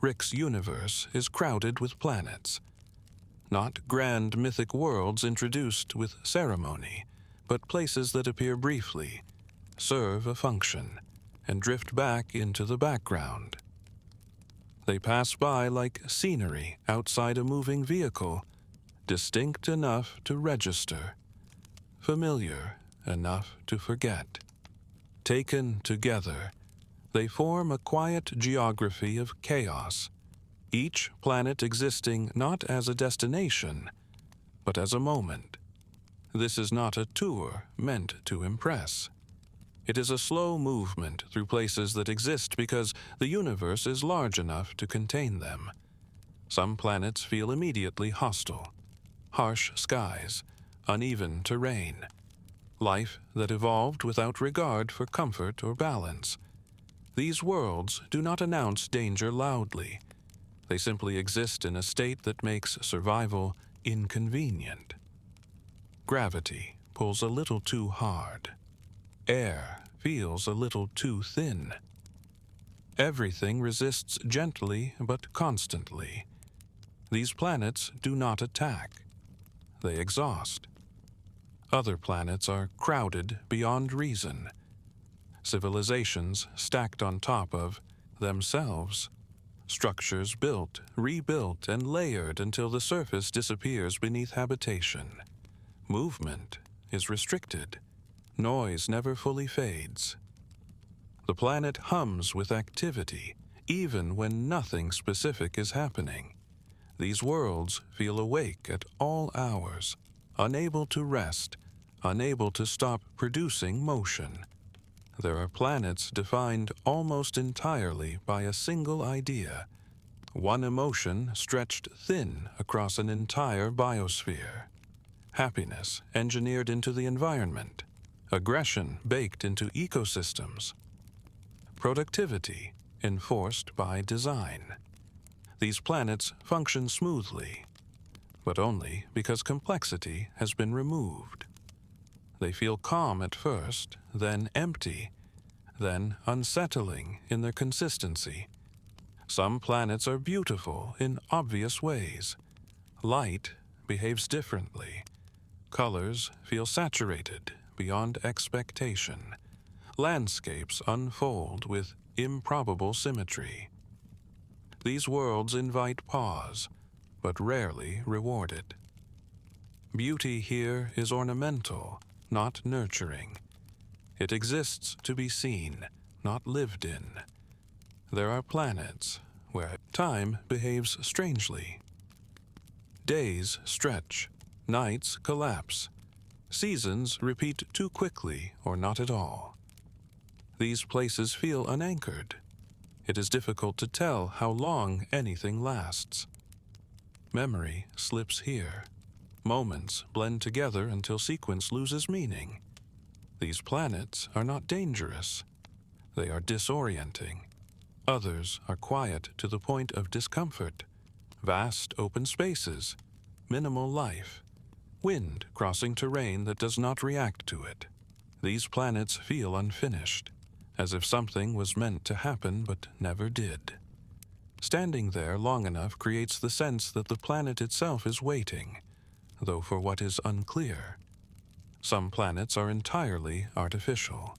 Rick's universe is crowded with planets. Not grand mythic worlds introduced with ceremony, but places that appear briefly, serve a function, and drift back into the background. They pass by like scenery outside a moving vehicle, distinct enough to register, familiar enough to forget. Taken together, they form a quiet geography of chaos, each planet existing not as a destination, but as a moment. This is not a tour meant to impress. It is a slow movement through places that exist because the universe is large enough to contain them. Some planets feel immediately hostile. Harsh skies, uneven terrain, life that evolved without regard for comfort or balance. These worlds do not announce danger loudly. They simply exist in a state that makes survival inconvenient. Gravity pulls a little too hard. Air feels a little too thin. Everything resists gently but constantly. These planets do not attack. They exhaust. Other planets are crowded beyond reason. Civilizations stacked on top of themselves. Structures built, rebuilt, and layered until the surface disappears beneath habitation. Movement is restricted. Noise never fully fades. The planet hums with activity, even when nothing specific is happening. These worlds feel awake at all hours, unable to rest, unable to stop producing motion. There are planets defined almost entirely by a single idea, one emotion stretched thin across an entire biosphere. Happiness engineered into the environment, aggression baked into ecosystems, productivity enforced by design. These planets function smoothly, but only because complexity has been removed. They feel calm at first, then empty, then unsettling in their consistency. Some planets are beautiful in obvious ways. Light behaves differently. Colors feel saturated beyond expectation. Landscapes unfold with improbable symmetry. These worlds invite pause, but rarely reward it. Beauty here is ornamental, not nurturing. It exists to be seen, not lived in. There are planets where time behaves strangely. Days stretch, nights collapse. Seasons repeat too quickly or not at all. These places feel unanchored. It is difficult to tell how long anything lasts. Memory slips here. Moments blend together until sequence loses meaning. These planets are not dangerous. They are disorienting. Others are quiet to the point of discomfort. Vast open spaces, minimal life, wind crossing terrain that does not react to it. These planets feel unfinished, as if something was meant to happen but never did. Standing there long enough creates the sense that the planet itself is waiting, though for what is unclear. Some planets are entirely artificial,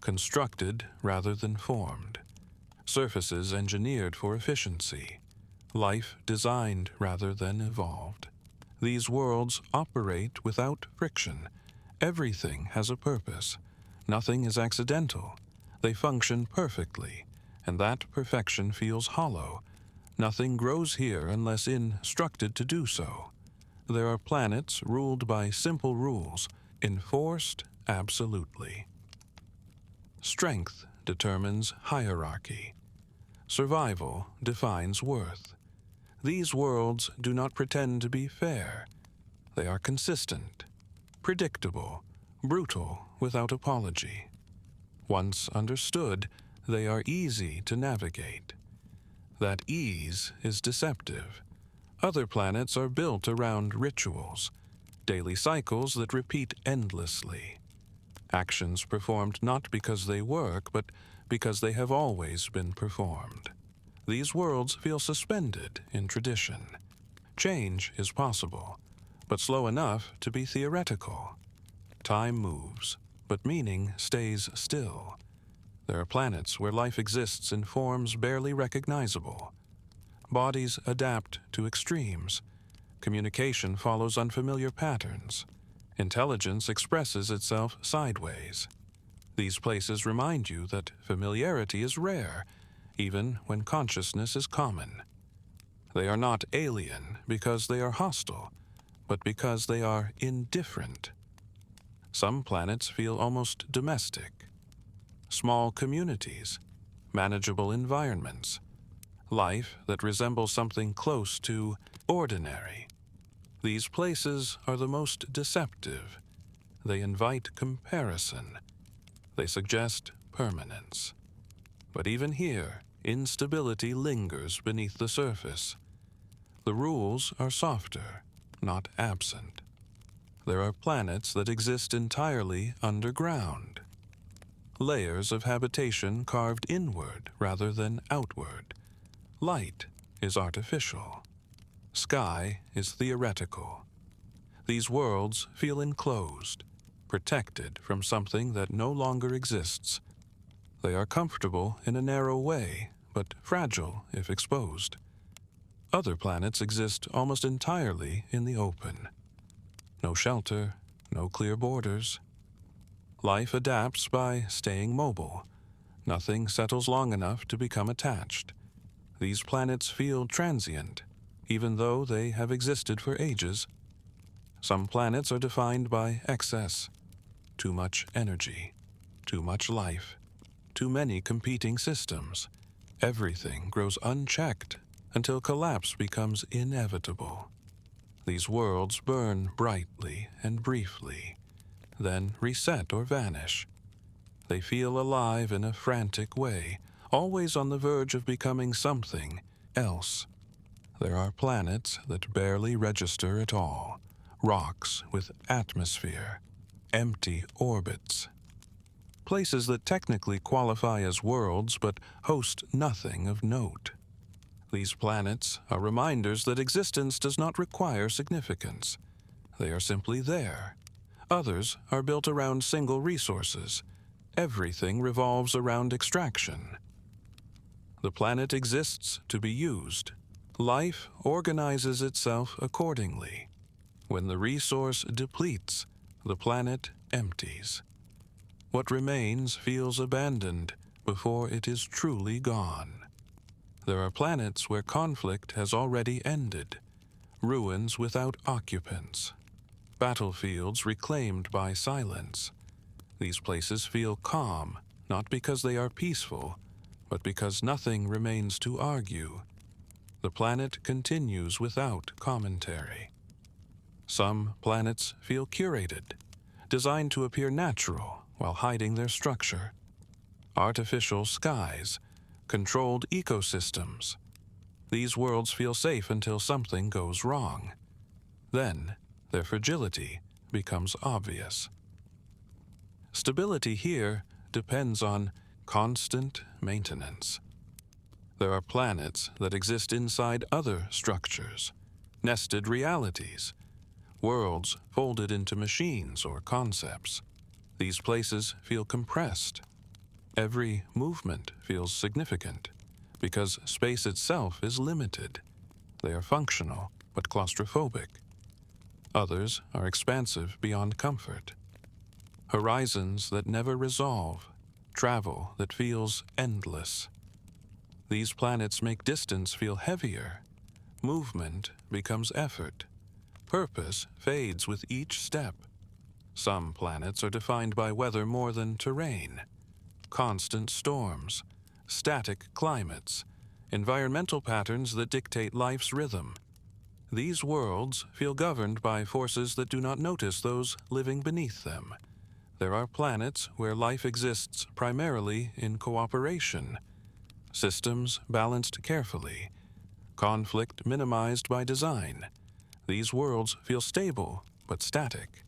constructed rather than formed, surfaces engineered for efficiency, life designed rather than evolved. These worlds operate without friction. Everything has a purpose. Nothing is accidental. They function perfectly, and that perfection feels hollow. Nothing grows here unless instructed to do so. There are planets ruled by simple rules, enforced absolutely. Strength determines hierarchy. Survival defines worth. These worlds do not pretend to be fair. They are consistent, predictable, brutal without apology. Once understood, they are easy to navigate. That ease is deceptive. Other planets are built around rituals, daily cycles that repeat endlessly. Actions performed not because they work, but because they have always been performed. These worlds feel suspended in tradition. Change is possible, but slow enough to be theoretical. Time moves, but meaning stays still. There are planets where life exists in forms barely recognizable. Bodies adapt to extremes. Communication follows unfamiliar patterns. Intelligence expresses itself sideways. These places remind you that familiarity is rare, even when consciousness is common. They are not alien because they are hostile, but because they are indifferent. Some planets feel almost domestic. Small communities, manageable environments, life that resembles something close to ordinary. These places are the most deceptive. They invite comparison. They suggest permanence. But even here, instability lingers beneath the surface. The rules are softer, not absent. There are planets that exist entirely underground. Layers of habitation carved inward rather than outward. Light is artificial. Sky is theoretical. These worlds feel enclosed, protected from something that no longer exists. They are comfortable in a narrow way, but fragile if exposed. Other planets exist almost entirely in the open. No shelter, no clear borders. Life adapts by staying mobile. Nothing settles long enough to become attached. These planets feel transient, even though they have existed for ages. Some planets are defined by excess. Too much energy, too much life, too many competing systems. Everything grows unchecked until collapse becomes inevitable. These worlds burn brightly and briefly, then reset or vanish. They feel alive in a frantic way, always on the verge of becoming something else. There are planets that barely register at all, rocks with atmosphere, empty orbits. Places that technically qualify as worlds but host nothing of note. These planets are reminders that existence does not require significance. They are simply there. Others are built around single resources. Everything revolves around extraction. The planet exists to be used. Life organizes itself accordingly. When the resource depletes, the planet empties. What remains feels abandoned before it is truly gone. There are planets where conflict has already ended, ruins without occupants, battlefields reclaimed by silence. These places feel calm, not because they are peaceful, but because nothing remains to argue. The planet continues without commentary. Some planets feel curated, designed to appear natural while hiding their structure. Artificial skies, controlled ecosystems. These worlds feel safe until something goes wrong. Then, their fragility becomes obvious. Stability here depends on constant maintenance. There are planets that exist inside other structures, nested realities, worlds folded into machines or concepts. These places feel compressed. Every movement feels significant because space itself is limited. They are functional but claustrophobic. Others are expansive beyond comfort. Horizons that never resolve, travel that feels endless. These planets make distance feel heavier. Movement becomes effort. Purpose fades with each step. Some planets are defined by weather more than terrain. Constant storms, static climates, environmental patterns that dictate life's rhythm. These worlds feel governed by forces that do not notice those living beneath them. There are planets where life exists primarily in cooperation, systems balanced carefully, conflict minimized by design. These worlds feel stable but static.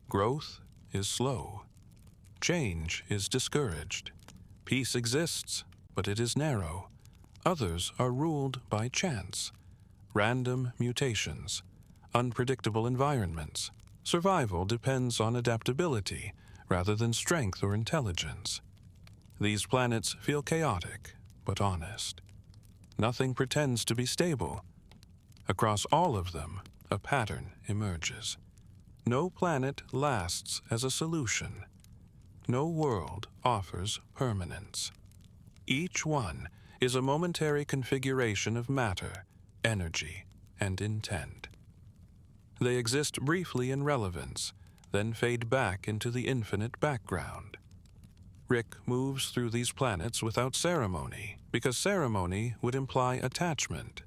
Growth is slow. Change is discouraged. Peace exists, but it is narrow. Others are ruled by chance, random mutations, unpredictable environments. Survival depends on adaptability rather than strength or intelligence. These planets feel chaotic, but honest. Nothing pretends to be stable. Across all of them, a pattern emerges. No planet lasts as a solution. No world offers permanence. Each one is a momentary configuration of matter, energy, and intent. They exist briefly in relevance, then fade back into the infinite background. Rick moves through these planets without ceremony, because ceremony would imply attachment.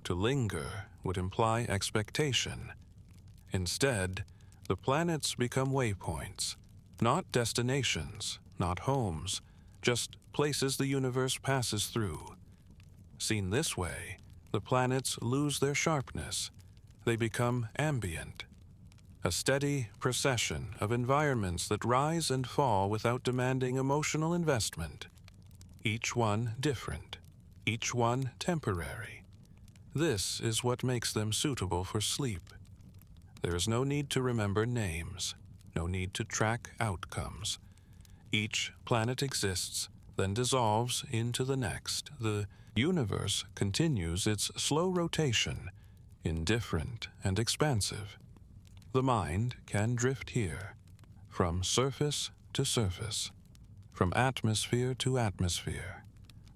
To linger would imply expectation. Instead, the planets become waypoints, not destinations, not homes, just places the universe passes through. Seen this way, the planets lose their sharpness. They become ambient, a steady procession of environments that rise and fall without demanding emotional investment. Each one different, each one temporary. This is what makes them suitable for sleep. There is no need to remember names, no need to track outcomes. Each planet exists, then dissolves into the next. The universe continues its slow rotation, indifferent and expansive. The mind can drift here, from surface to surface, from atmosphere to atmosphere,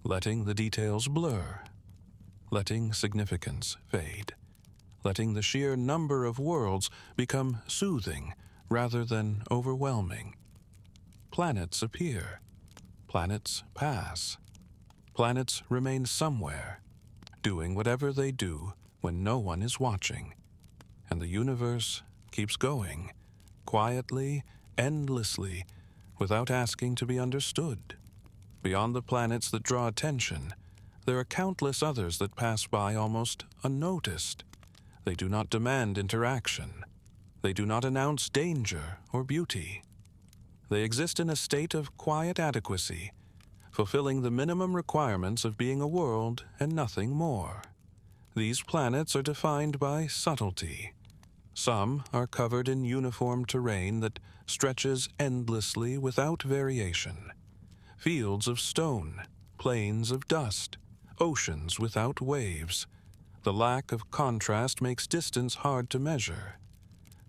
letting the details blur, letting significance fade, letting the sheer number of worlds become soothing rather than overwhelming. Planets appear, planets pass, planets remain somewhere, doing whatever they do when no one is watching, and the universe keeps going, quietly, endlessly, without asking to be understood. Beyond the planets that draw attention, there are countless others that pass by almost unnoticed. They do not demand interaction. They do not announce danger or beauty. They exist in a state of quiet adequacy, fulfilling the minimum requirements of being a world and nothing more. These planets are defined by subtlety. Some are covered in uniform terrain that stretches endlessly without variation. Fields of stone, plains of dust, oceans without waves. The lack of contrast makes distance hard to measure.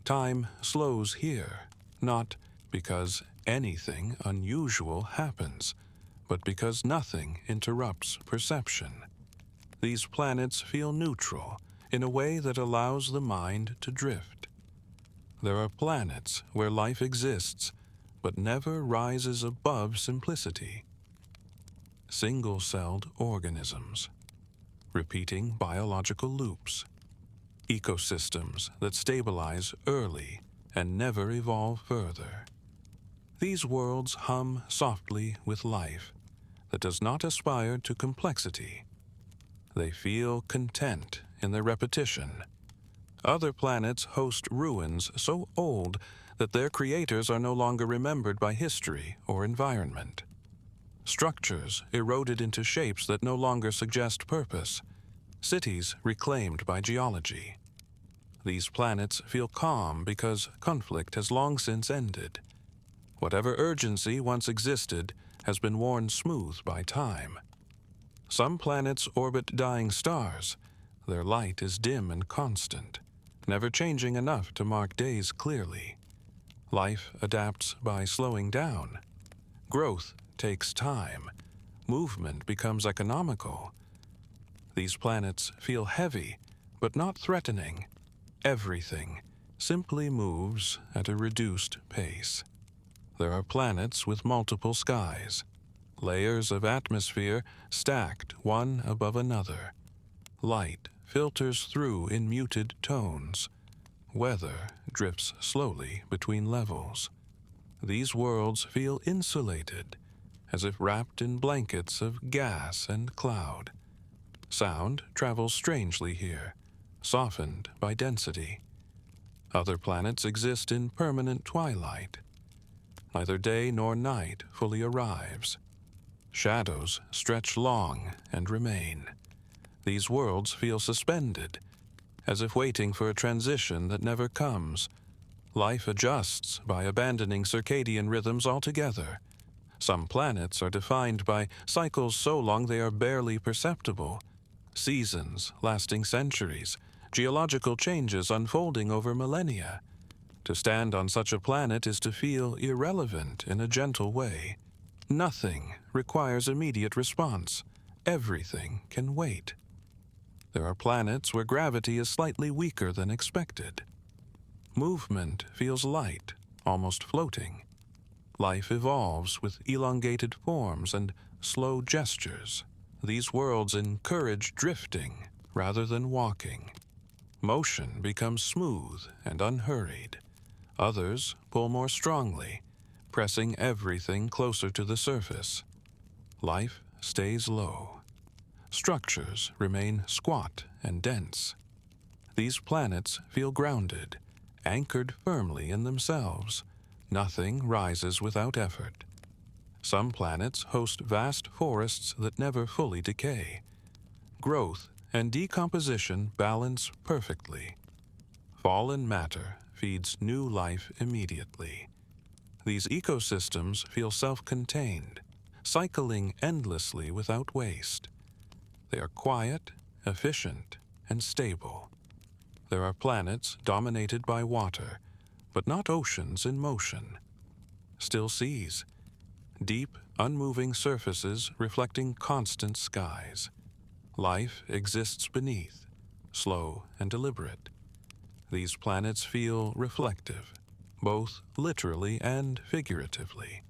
Time slows here, not because anything unusual happens, but because nothing interrupts perception. These planets feel neutral in a way that allows the mind to drift. There are planets where life exists, but never rises above simplicity. Single-celled organisms, repeating biological loops, ecosystems that stabilize early and never evolve further. These worlds hum softly with life that does not aspire to complexity. They feel content in their repetition. Other planets host ruins so old that their creators are no longer remembered by history or environment. Structures eroded into shapes that no longer suggest purpose. Cities reclaimed by geology. These planets feel calm because conflict has long since ended. Whatever urgency once existed has been worn smooth by time. Some planets orbit dying stars. Their light is dim and constant, never changing enough to mark days clearly. Life adapts by slowing down. Growth takes time. Movement becomes economical. These planets feel heavy, but not threatening. Everything simply moves at a reduced pace. There are planets with multiple skies, layers of atmosphere stacked one above another. Light filters through in muted tones. Weather drifts slowly between levels. These worlds feel insulated, as if wrapped in blankets of gas and cloud. Sound travels strangely here, softened by density. Other planets exist in permanent twilight. Neither day nor night fully arrives. Shadows stretch long and remain. These worlds feel suspended, as if waiting for a transition that never comes. Life adjusts by abandoning circadian rhythms altogether. Some planets are defined by cycles so long they are barely perceptible. Seasons lasting centuries, geological changes unfolding over millennia. To stand on such a planet is to feel irrelevant in a gentle way. Nothing requires immediate response. Everything can wait. There are planets where gravity is slightly weaker than expected. Movement feels light, almost floating. Life evolves with elongated forms and slow gestures. These worlds encourage drifting rather than walking. Motion becomes smooth and unhurried. Others pull more strongly, pressing everything closer to the surface. Life stays low. Structures remain squat and dense. These planets feel grounded, anchored firmly in themselves. Nothing rises without effort. Some planets host vast forests that never fully decay. Growth and decomposition balance perfectly. Fallen matter feeds new life immediately. These ecosystems feel self-contained, cycling endlessly without waste. They are quiet, efficient, and stable. There are planets dominated by water, but not oceans in motion. Still seas, deep, unmoving surfaces reflecting constant skies. Life exists beneath, slow and deliberate. These planets feel reflective, both literally and figuratively.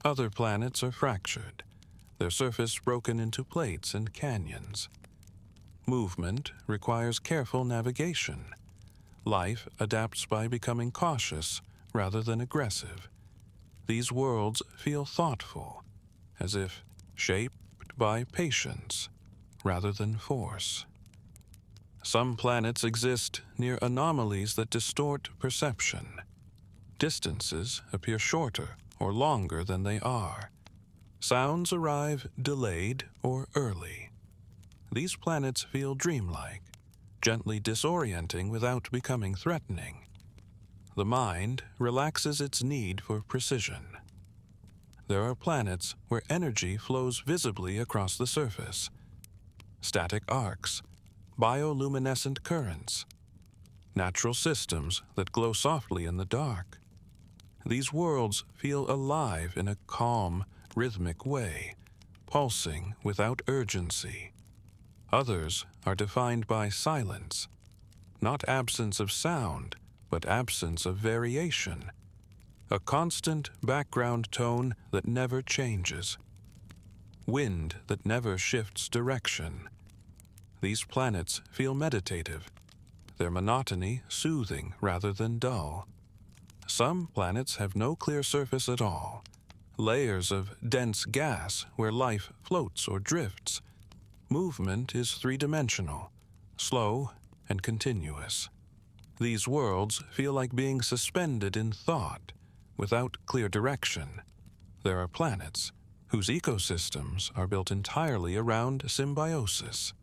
Other planets are fractured, their surface broken into plates and canyons. Movement requires careful navigation. Life adapts by becoming cautious rather than aggressive. These worlds feel thoughtful, as if shaped by patience rather than force. Some planets exist near anomalies that distort perception. Distances appear shorter or longer than they are. Sounds arrive delayed or early. These planets feel dreamlike, gently disorienting without becoming threatening. The mind relaxes its need for precision. There are planets where energy flows visibly across the surface. Static arcs, bioluminescent currents, natural systems that glow softly in the dark. These worlds feel alive in a calm, rhythmic way, pulsing without urgency. Others are defined by silence, not absence of sound, but absence of variation, a constant background tone that never changes, wind that never shifts direction. These planets feel meditative, their monotony soothing rather than dull. Some planets have no clear surface at all, layers of dense gas where life floats or drifts. Movement is three-dimensional, slow and continuous. These worlds feel like being suspended in thought, without clear direction. There are planets whose ecosystems are built entirely around symbiosis.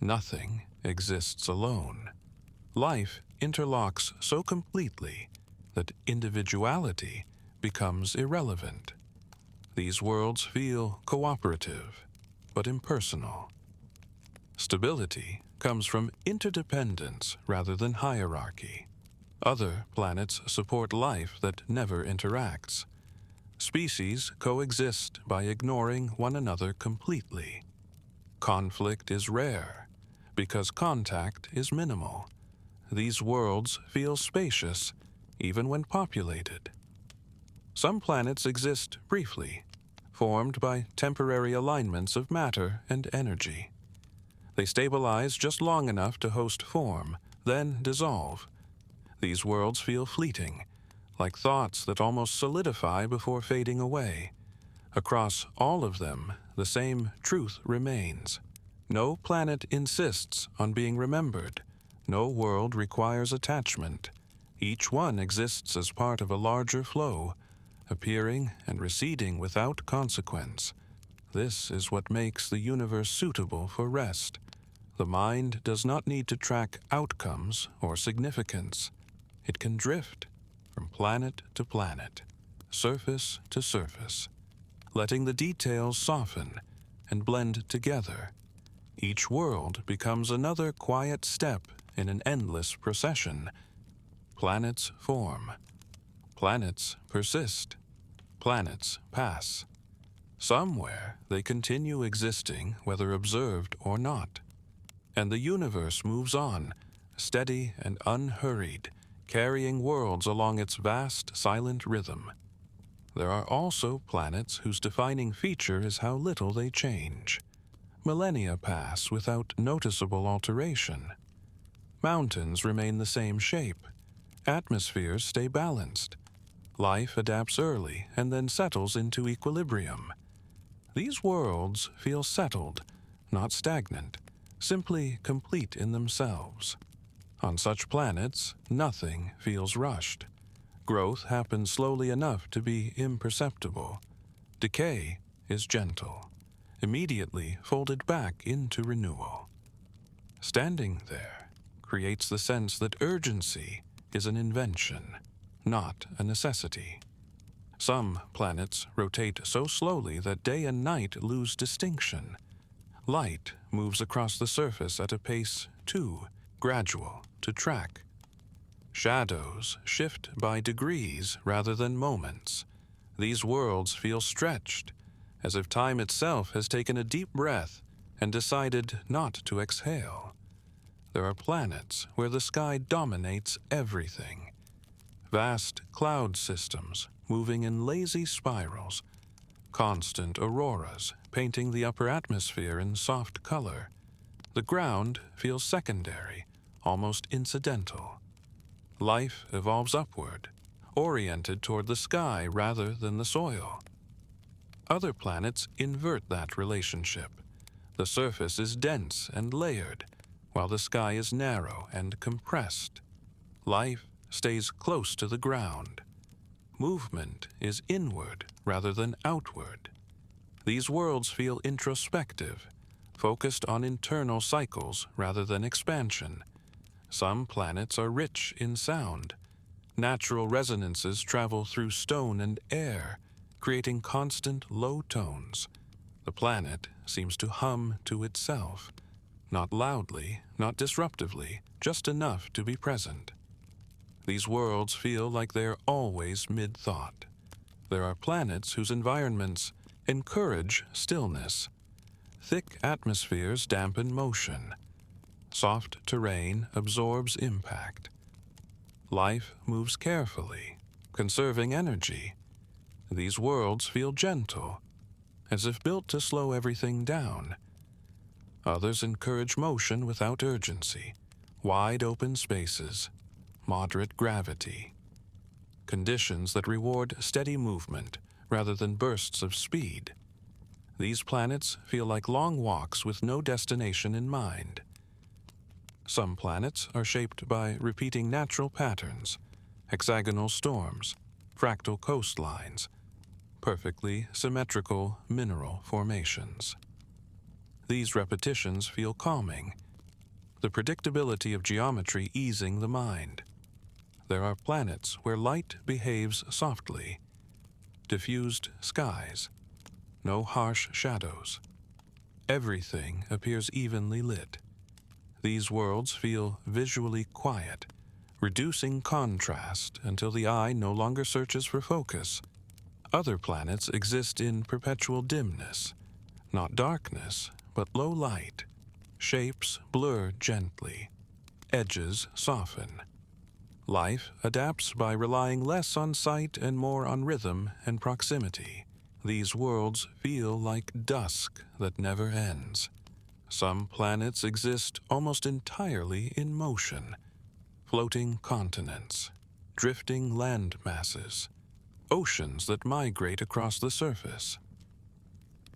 Nothing exists alone. Life interlocks so completely that individuality becomes irrelevant. These worlds feel cooperative, but impersonal. Stability comes from interdependence rather than hierarchy. Other planets support life that never interacts. Species coexist by ignoring one another completely. Conflict is rare because contact is minimal. These worlds feel spacious even when populated. Some planets exist briefly, formed by temporary alignments of matter and energy. They stabilize just long enough to host form, then dissolve. These worlds feel fleeting, like thoughts that almost solidify before fading away. Across all of them, the same truth remains. No planet insists on being remembered. No world requires attachment. Each one exists as part of a larger flow, appearing and receding without consequence. This is what makes the universe suitable for rest. The mind does not need to track outcomes or significance. It can drift from planet to planet, surface to surface, letting the details soften and blend together. Each world becomes another quiet step in an endless procession. Planets form. Planets persist. Planets pass. Somewhere they continue existing, whether observed or not. And the universe moves on, steady and unhurried, carrying worlds along its vast, silent rhythm. There are also planets whose defining feature is how little they change. Millennia pass without noticeable alteration. Mountains remain the same shape. Atmospheres stay balanced. Life adapts early and then settles into equilibrium. These worlds feel settled, not stagnant, simply complete in themselves. On such planets, nothing feels rushed. Growth happens slowly enough to be imperceptible. Decay is gentle, immediately folded back into renewal. Standing there creates the sense that urgency is an invention, not a necessity. Some planets rotate so slowly that day and night lose distinction. Light moves across the surface at a pace too gradual to track. Shadows shift by degrees rather than moments. These worlds feel stretched, as if time itself has taken a deep breath and decided not to exhale. There are planets where the sky dominates everything. Vast cloud systems moving in lazy spirals, constant auroras painting the upper atmosphere in soft color. The ground feels secondary, almost incidental. Life evolves upward, oriented toward the sky rather than the soil. Other planets invert that relationship. The surface is dense and layered, while the sky is narrow and compressed. Life stays close to the ground. Movement is inward rather than outward. These worlds feel introspective, focused on internal cycles rather than expansion. Some planets are rich in sound. Natural resonances travel through stone and air, creating constant low tones. The planet seems to hum to itself, not loudly, not disruptively, just enough to be present. These worlds feel like they're always mid-thought. There are planets whose environments encourage stillness. Thick atmospheres dampen motion. Soft terrain absorbs impact. Life moves carefully, conserving energy. These worlds feel gentle, as if built to slow everything down. Others encourage motion without urgency, wide open spaces, moderate gravity. Conditions that reward steady movement rather than bursts of speed. These planets feel like long walks with no destination in mind. Some planets are shaped by repeating natural patterns, hexagonal storms, fractal coastlines, perfectly symmetrical mineral formations. These repetitions feel calming, the predictability of geometry easing the mind. There are planets where light behaves softly, diffused skies, no harsh shadows. Everything appears evenly lit. These worlds feel visually quiet, reducing contrast until the eye no longer searches for focus. Other planets exist in perpetual dimness, not darkness, but low light. Shapes blur gently, edges soften. Life adapts by relying less on sight and more on rhythm and proximity. These worlds feel like dusk that never ends. Some planets exist almost entirely in motion, floating continents, drifting land masses, oceans that migrate across the surface.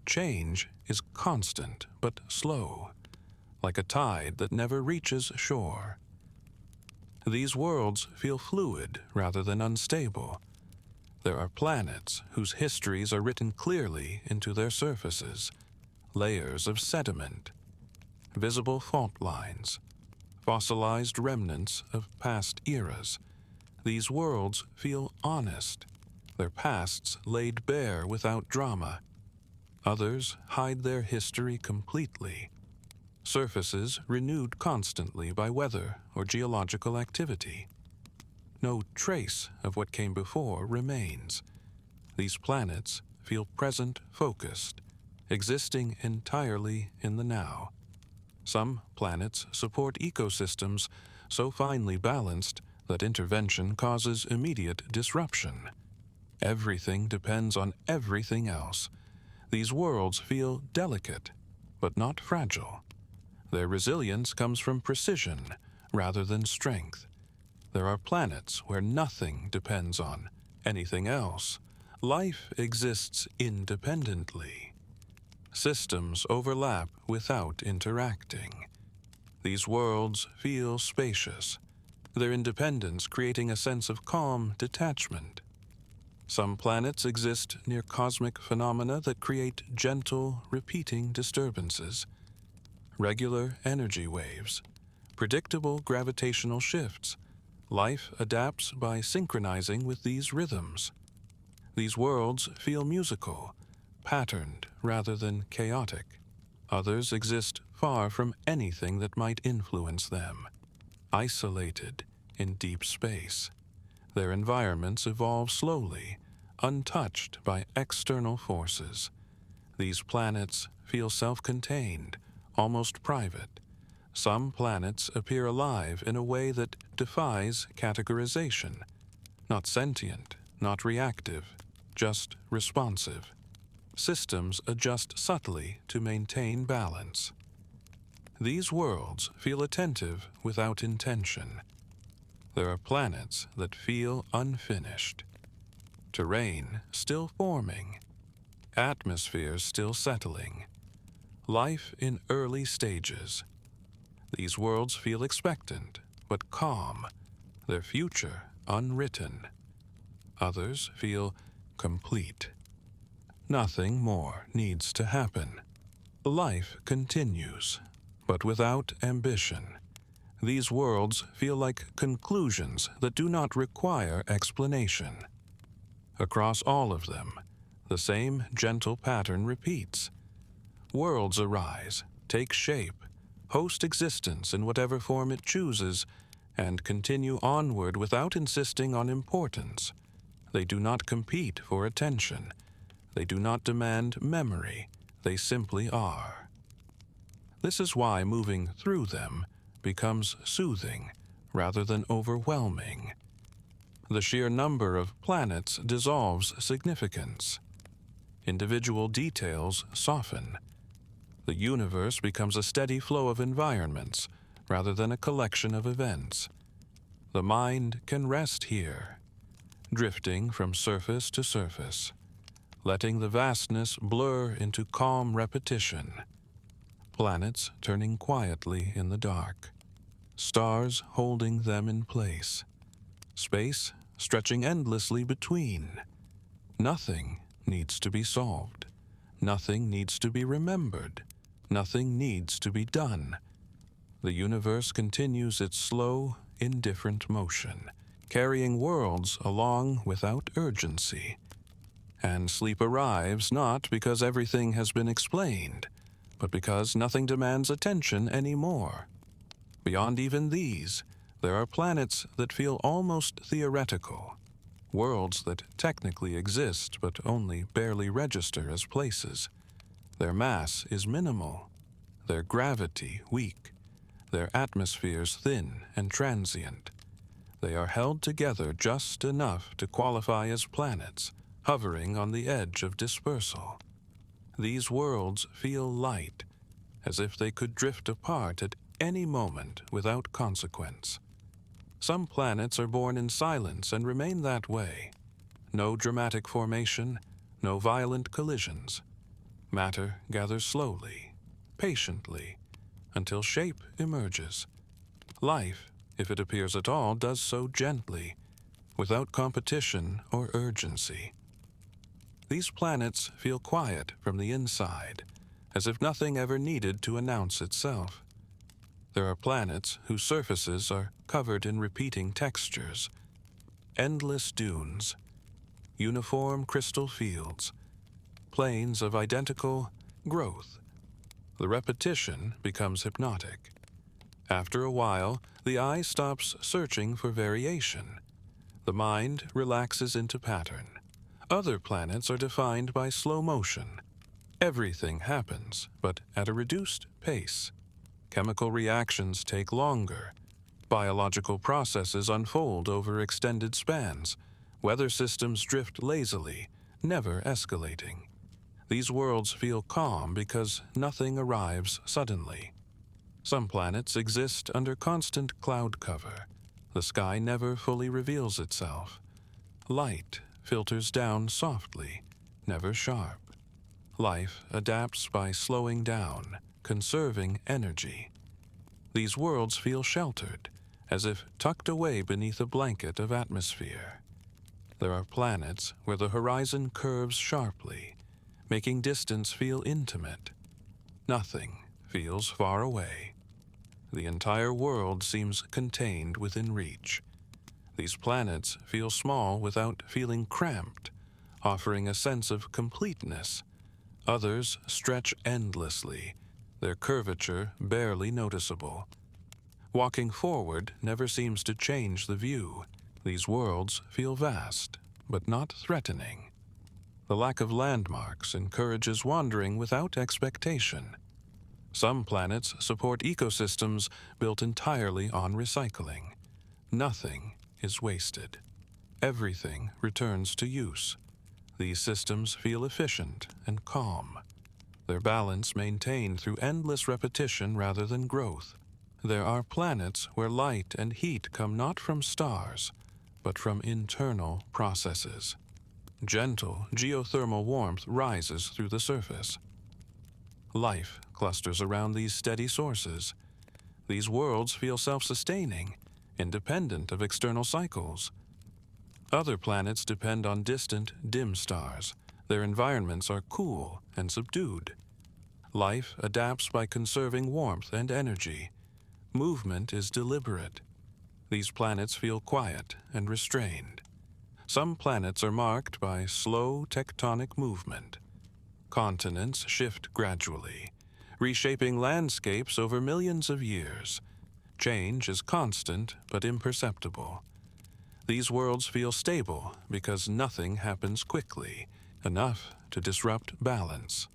Change is constant but slow, like a tide that never reaches shore. These worlds feel fluid rather than unstable. There are planets whose histories are written clearly into their surfaces, layers of sediment, visible fault lines, fossilized remnants of past eras. These worlds feel honest, their pasts laid bare without drama. Others hide their history completely, surfaces renewed constantly by weather or geological activity. No trace of what came before remains. These planets feel present-focused, existing entirely in the now. Some planets support ecosystems so finely balanced that intervention causes immediate disruption. Everything depends on everything else. These worlds feel delicate, but not fragile. Their resilience comes from precision rather than strength. There are planets where nothing depends on anything else. Life exists independently. Systems overlap without interacting. These worlds feel spacious, their independence creating a sense of calm detachment. Some planets exist near cosmic phenomena that create gentle, repeating disturbances. Regular energy waves, predictable gravitational shifts. Life adapts by synchronizing with these rhythms. These worlds feel musical, patterned rather than chaotic. Others exist far from anything that might influence them, isolated in deep space. Their environments evolve slowly, untouched by external forces. These planets feel self-contained, almost private. Some planets appear alive in a way that defies categorization. Not sentient, not reactive, just responsive. Systems adjust subtly to maintain balance. These worlds feel attentive without intention. There are planets that feel unfinished. Terrain still forming. Atmospheres still settling. Life in early stages. These worlds feel expectant, but calm, their future unwritten. Others feel complete. Nothing more needs to happen. Life continues, but without ambition. These worlds feel like conclusions that do not require explanation. Across all of them, the same gentle pattern repeats. Worlds arise, take shape, host existence in whatever form it chooses, and continue onward without insisting on importance. They do not compete for attention. They do not demand memory. They simply are. This is why moving through them becomes soothing rather than overwhelming. The sheer number of planets dissolves significance. Individual details soften. The universe becomes a steady flow of environments rather than a collection of events. The mind can rest here, drifting from surface to surface, letting the vastness blur into calm repetition. Planets turning quietly in the dark, stars holding them in place, space stretching endlessly between. Nothing needs to be solved. Nothing needs to be remembered. Nothing needs to be done. The universe continues its slow, indifferent motion, carrying worlds along without urgency. And sleep arrives not because everything has been explained, but because nothing demands attention anymore. Beyond even these, there are planets that feel almost theoretical, worlds that technically exist but only barely register as places. Their mass is minimal, their gravity weak, their atmospheres thin and transient. They are held together just enough to qualify as planets, hovering on the edge of dispersal. These worlds feel light, as if they could drift apart at any moment without consequence. Some planets are born in silence and remain that way. No dramatic formation, no violent collisions. Matter gathers slowly, patiently, until shape emerges. Life, if it appears at all, does so gently. without competition or urgency. These planets feel quiet from the inside, as if nothing ever needed to announce itself. There are planets whose surfaces are covered in repeating textures, endless dunes, uniform crystal fields, planes of identical growth. The repetition becomes hypnotic. After a while, the eye stops searching for variation. The mind relaxes into pattern. Other planets are defined by slow motion. Everything happens, but at a reduced pace. Chemical reactions take longer. Biological processes unfold over extended spans. Weather systems drift lazily, never escalating. These worlds feel calm because nothing arrives suddenly. Some planets exist under constant cloud cover. The sky never fully reveals itself. Light filters down softly, never sharp. Life adapts by slowing down, conserving energy. These worlds feel sheltered, as if tucked away beneath a blanket of atmosphere. There are planets where the horizon curves sharply, making distance feel intimate. Nothing feels far away. The entire world seems contained within reach. These planets feel small without feeling cramped, offering a sense of completeness. Others stretch endlessly, their curvature barely noticeable. Walking forward never seems to change the view. These worlds feel vast, but not threatening. The lack of landmarks encourages wandering without expectation. Some planets support ecosystems built entirely on recycling. Nothing is wasted. Everything returns to use. These systems feel efficient and calm, their balance maintained through endless repetition rather than growth. There are planets where light and heat come not from stars, but from internal processes. Gentle geothermal warmth rises through the surface. Life clusters around these steady sources. These worlds feel self-sustaining, independent of external cycles. Other planets depend on distant, dim stars. Their environments are cool and subdued. Life adapts by conserving warmth and energy. Movement is deliberate. These planets feel quiet and restrained. Some planets are marked by slow tectonic movement. Continents shift gradually, reshaping landscapes over millions of years. Change is constant but imperceptible. These worlds feel stable because nothing happens quickly, enough to disrupt balance.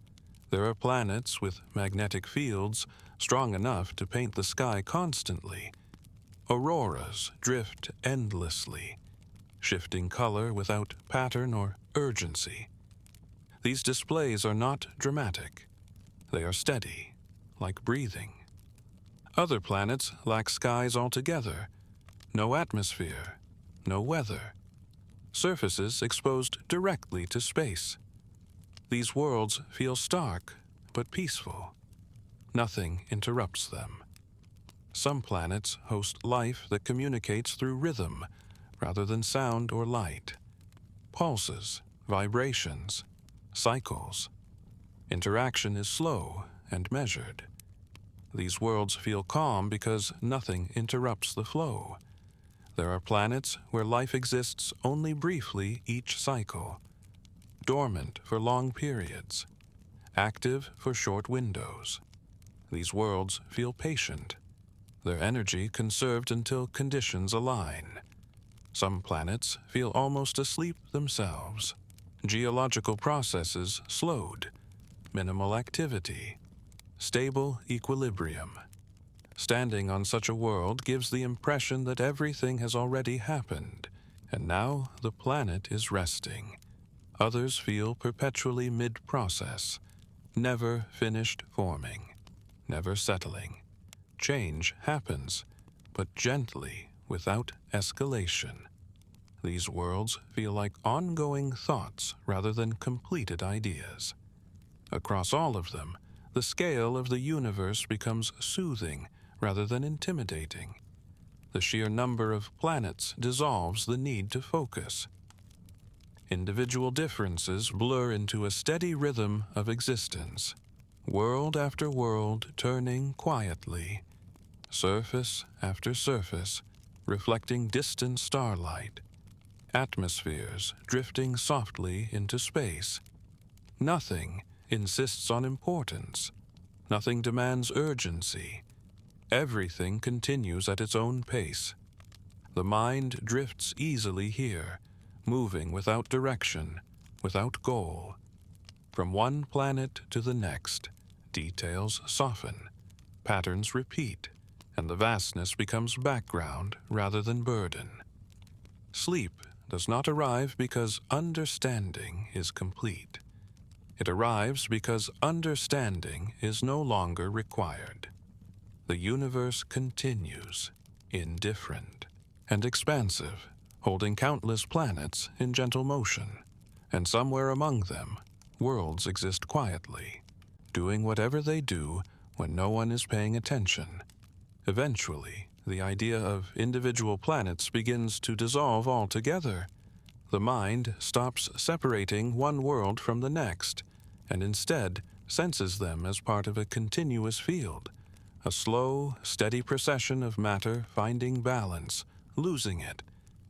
There are planets with magnetic fields strong enough to paint the sky constantly. Auroras drift endlessly, shifting color without pattern or urgency. These displays are not dramatic. They are steady, like breathing. Other planets lack skies altogether. No atmosphere, no weather. Surfaces exposed directly to space. These worlds feel stark but peaceful. Nothing interrupts them. Some planets host life that communicates through rhythm rather than sound or light. Pulses, vibrations, cycles. Interaction is slow and measured. These worlds feel calm because nothing interrupts the flow. There are planets where life exists only briefly each cycle, dormant for long periods, active for short windows. These worlds feel patient, their energy conserved until conditions align. Some planets feel almost asleep themselves. Geological processes slowed, minimal activity, stable equilibrium. Standing on such a world gives the impression that everything has already happened, and now the planet is resting. Others feel perpetually mid-process, never finished forming, never settling. Change happens, but gently, without escalation. These worlds feel like ongoing thoughts rather than completed ideas. Across all of them, the scale of the universe becomes soothing rather than intimidating. The sheer number of planets dissolves the need to focus. Individual differences blur into a steady rhythm of existence, world after world turning quietly, surface after surface reflecting distant starlight, atmospheres drifting softly into space. Nothing insists on importance. Nothing demands urgency. Everything continues at its own pace. The mind drifts easily here, moving without direction, without goal. From one planet to the next, details soften, patterns repeat, and the vastness becomes background rather than burden. Sleep does not arrive because understanding is complete. It arrives because understanding is no longer required. The universe continues, indifferent and expansive, holding countless planets in gentle motion, and somewhere among them, worlds exist quietly, doing whatever they do when no one is paying attention. Eventually, the idea of individual planets begins to dissolve altogether. The mind stops separating one world from the next, and instead senses them as part of a continuous field, a slow, steady procession of matter finding balance, losing it,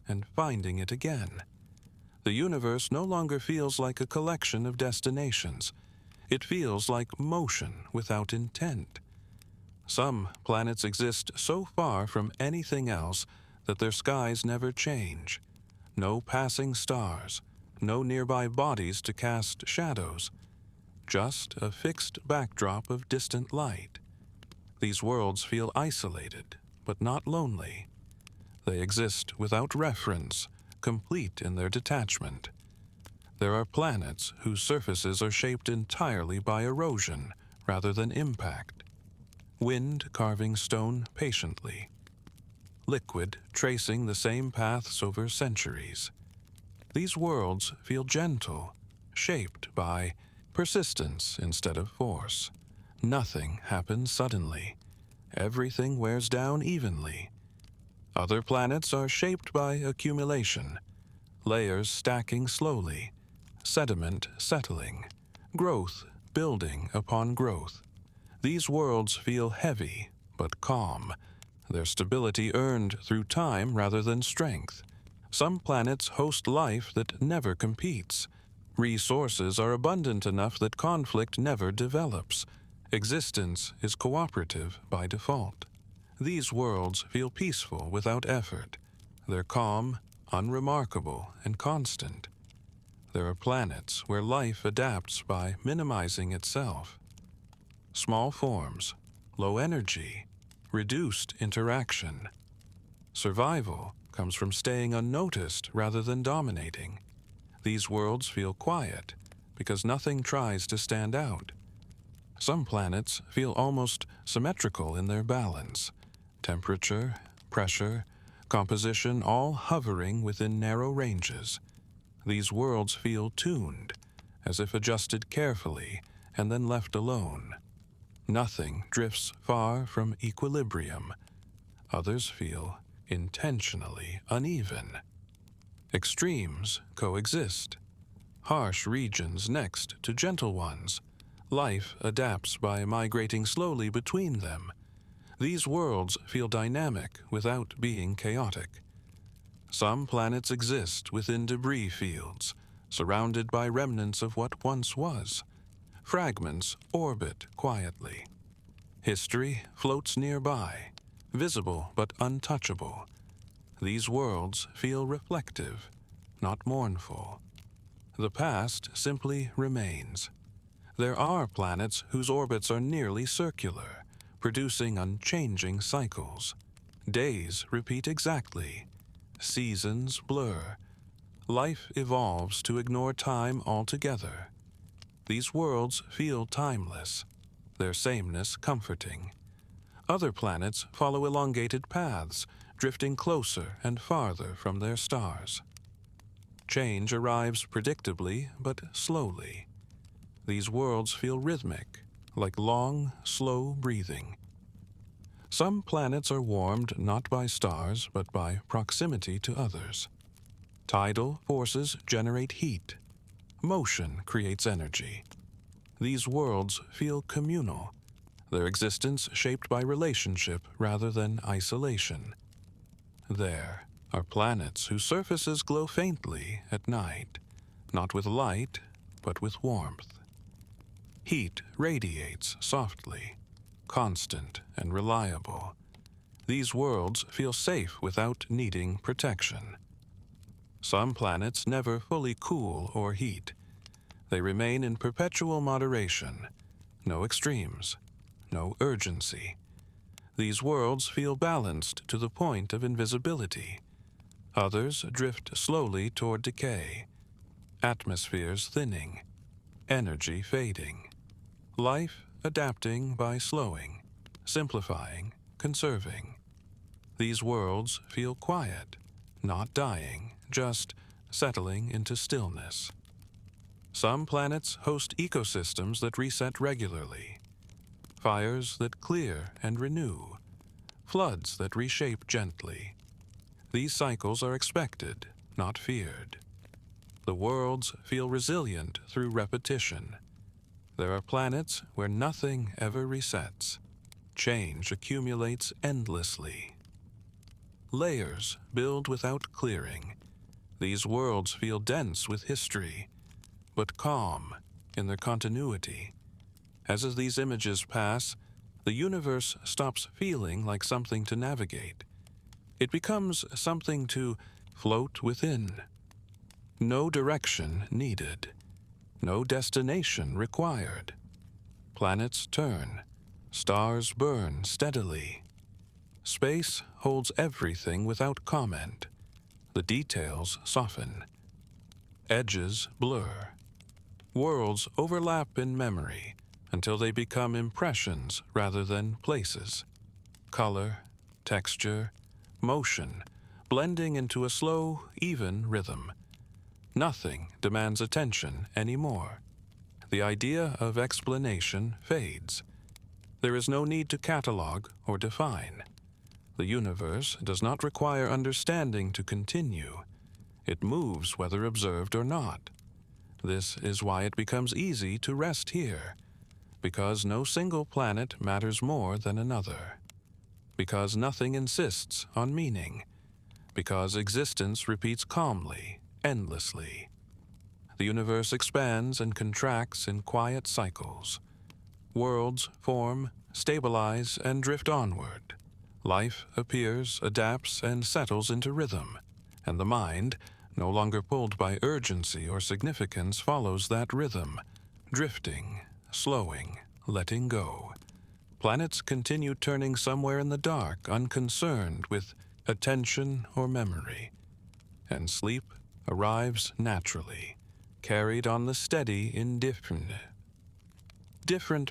and finding it again. The universe no longer feels like a collection of destinations. It feels like motion without intent. Some planets exist so far from anything else that their skies never change. No passing stars, no nearby bodies to cast shadows, just a fixed backdrop of distant light. These worlds feel isolated, but not lonely. They exist without reference, complete in their detachment. There are planets whose surfaces are shaped entirely by erosion rather than impact. Wind carving stone patiently. Liquid tracing the same paths over centuries. These worlds feel gentle, shaped by persistence instead of force. Nothing happens suddenly. Everything wears down evenly. Other planets are shaped by accumulation, layers stacking slowly, sediment settling, growth building upon growth. These worlds feel heavy but calm, their stability earned through time rather than strength. Some planets host life that never competes. Resources are abundant enough that conflict never develops. Existence is cooperative by default. These worlds feel peaceful without effort. They're calm, unremarkable, and constant. There are planets where life adapts by minimizing itself. Small forms, low energy, reduced interaction. Survival comes from staying unnoticed rather than dominating. These worlds feel quiet because nothing tries to stand out. Some planets feel almost symmetrical in their balance. Temperature, pressure, composition all hovering within narrow ranges. These worlds feel tuned, as if adjusted carefully and then left alone. Nothing drifts far from equilibrium. Others feel intentionally uneven. Extremes coexist. Harsh regions next to gentle ones. Life adapts by migrating slowly between them. These worlds feel dynamic without being chaotic. Some planets exist within debris fields, surrounded by remnants of what once was. Fragments orbit quietly. History floats nearby, visible but untouchable. These worlds feel reflective, not mournful. The past simply remains. There are planets whose orbits are nearly circular, producing unchanging cycles. Days repeat exactly. Seasons blur. Life evolves to ignore time altogether. These worlds feel timeless, their sameness comforting. Other planets follow elongated paths, drifting closer and farther from their stars. Change arrives predictably but slowly. These worlds feel rhythmic, like long, slow breathing. Some planets are warmed not by stars but by proximity to others. Tidal forces generate heat. Motion creates energy. These worlds feel communal, their existence shaped by relationship rather than isolation. There are planets whose surfaces glow faintly at night, not with light, but with warmth. Heat radiates softly, constant and reliable. These worlds feel safe without needing protection. Some planets never fully cool or heat. They remain in perpetual moderation, no extremes, no urgency. These worlds feel balanced to the point of invisibility. Others drift slowly toward decay, atmospheres thinning, energy fading. Life adapting by slowing, simplifying, conserving. These worlds feel quiet, not dying, just settling into stillness. Some planets host ecosystems that reset regularly. Fires that clear and renew. Floods that reshape gently. These cycles are expected, not feared. The worlds feel resilient through repetition. There are planets where nothing ever resets. Change accumulates endlessly. Layers build without clearing. These worlds feel dense with history, but calm in their continuity. As these images pass, the universe stops feeling like something to navigate. It becomes something to float within. No direction needed. No destination required. Planets turn. Stars burn steadily. Space holds everything without comment. The details soften. Edges blur. Worlds overlap in memory until they become impressions rather than places. Color, texture, motion, blending into a slow, even rhythm. Nothing demands attention anymore. The idea of explanation fades. There is no need to catalog or define. The universe does not require understanding to continue. It moves whether observed or not. This is why it becomes easy to rest here, because no single planet matters more than another, because nothing insists on meaning, because existence repeats calmly, endlessly. The universe expands and contracts in quiet cycles. Worlds form, stabilize, and drift onward. Life appears, adapts, and settles into rhythm, and the mind, no longer pulled by urgency or significance, follows that rhythm, drifting, slowing, letting go. Planets continue turning somewhere in the dark, unconcerned with attention or memory, and sleep arrives naturally, carried on the steady, indifferent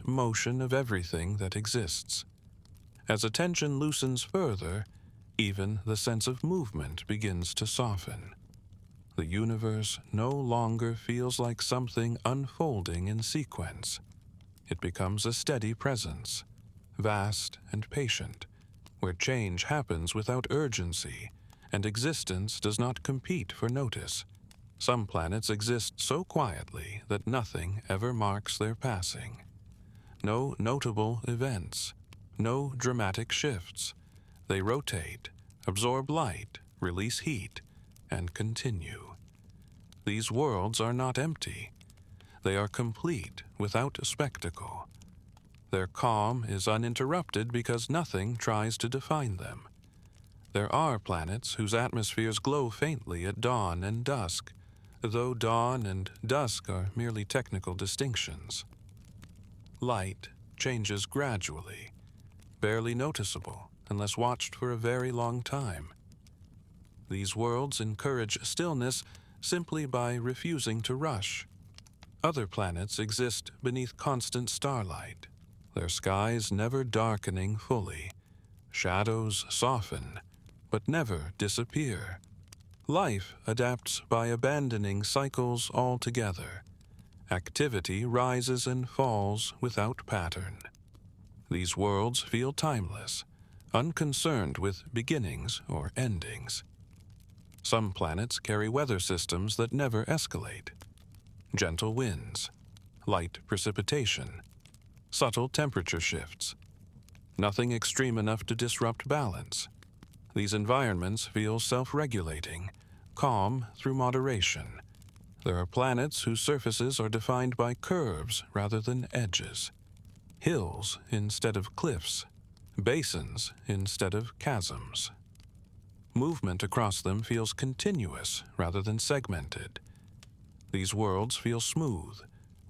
motion of everything that exists. As attention loosens further, even the sense of movement begins to soften. The universe no longer feels like something unfolding in sequence. It becomes a steady presence, vast and patient, where change happens without urgency, and existence does not compete for notice. Some planets exist so quietly that nothing ever marks their passing. No notable events, no dramatic shifts. They rotate, absorb light, release heat, and continue. These worlds are not empty. They are complete without spectacle. Their calm is uninterrupted because nothing tries to define them. There are planets whose atmospheres glow faintly at dawn and dusk, though dawn and dusk are merely technical distinctions. Light changes gradually, barely noticeable unless watched for a very long time. These worlds encourage stillness simply by refusing to rush. Other planets exist beneath constant starlight, their skies never darkening fully. Shadows soften, but never disappear. Life adapts by abandoning cycles altogether. Activity rises and falls without pattern. These worlds feel timeless, unconcerned with beginnings or endings. Some planets carry weather systems that never escalate. Gentle winds, light precipitation, subtle temperature shifts. Nothing extreme enough to disrupt balance. These environments feel self-regulating, calm through moderation. There are planets whose surfaces are defined by curves rather than edges, hills instead of cliffs, basins instead of chasms. Movement across them feels continuous rather than segmented. These worlds feel smooth,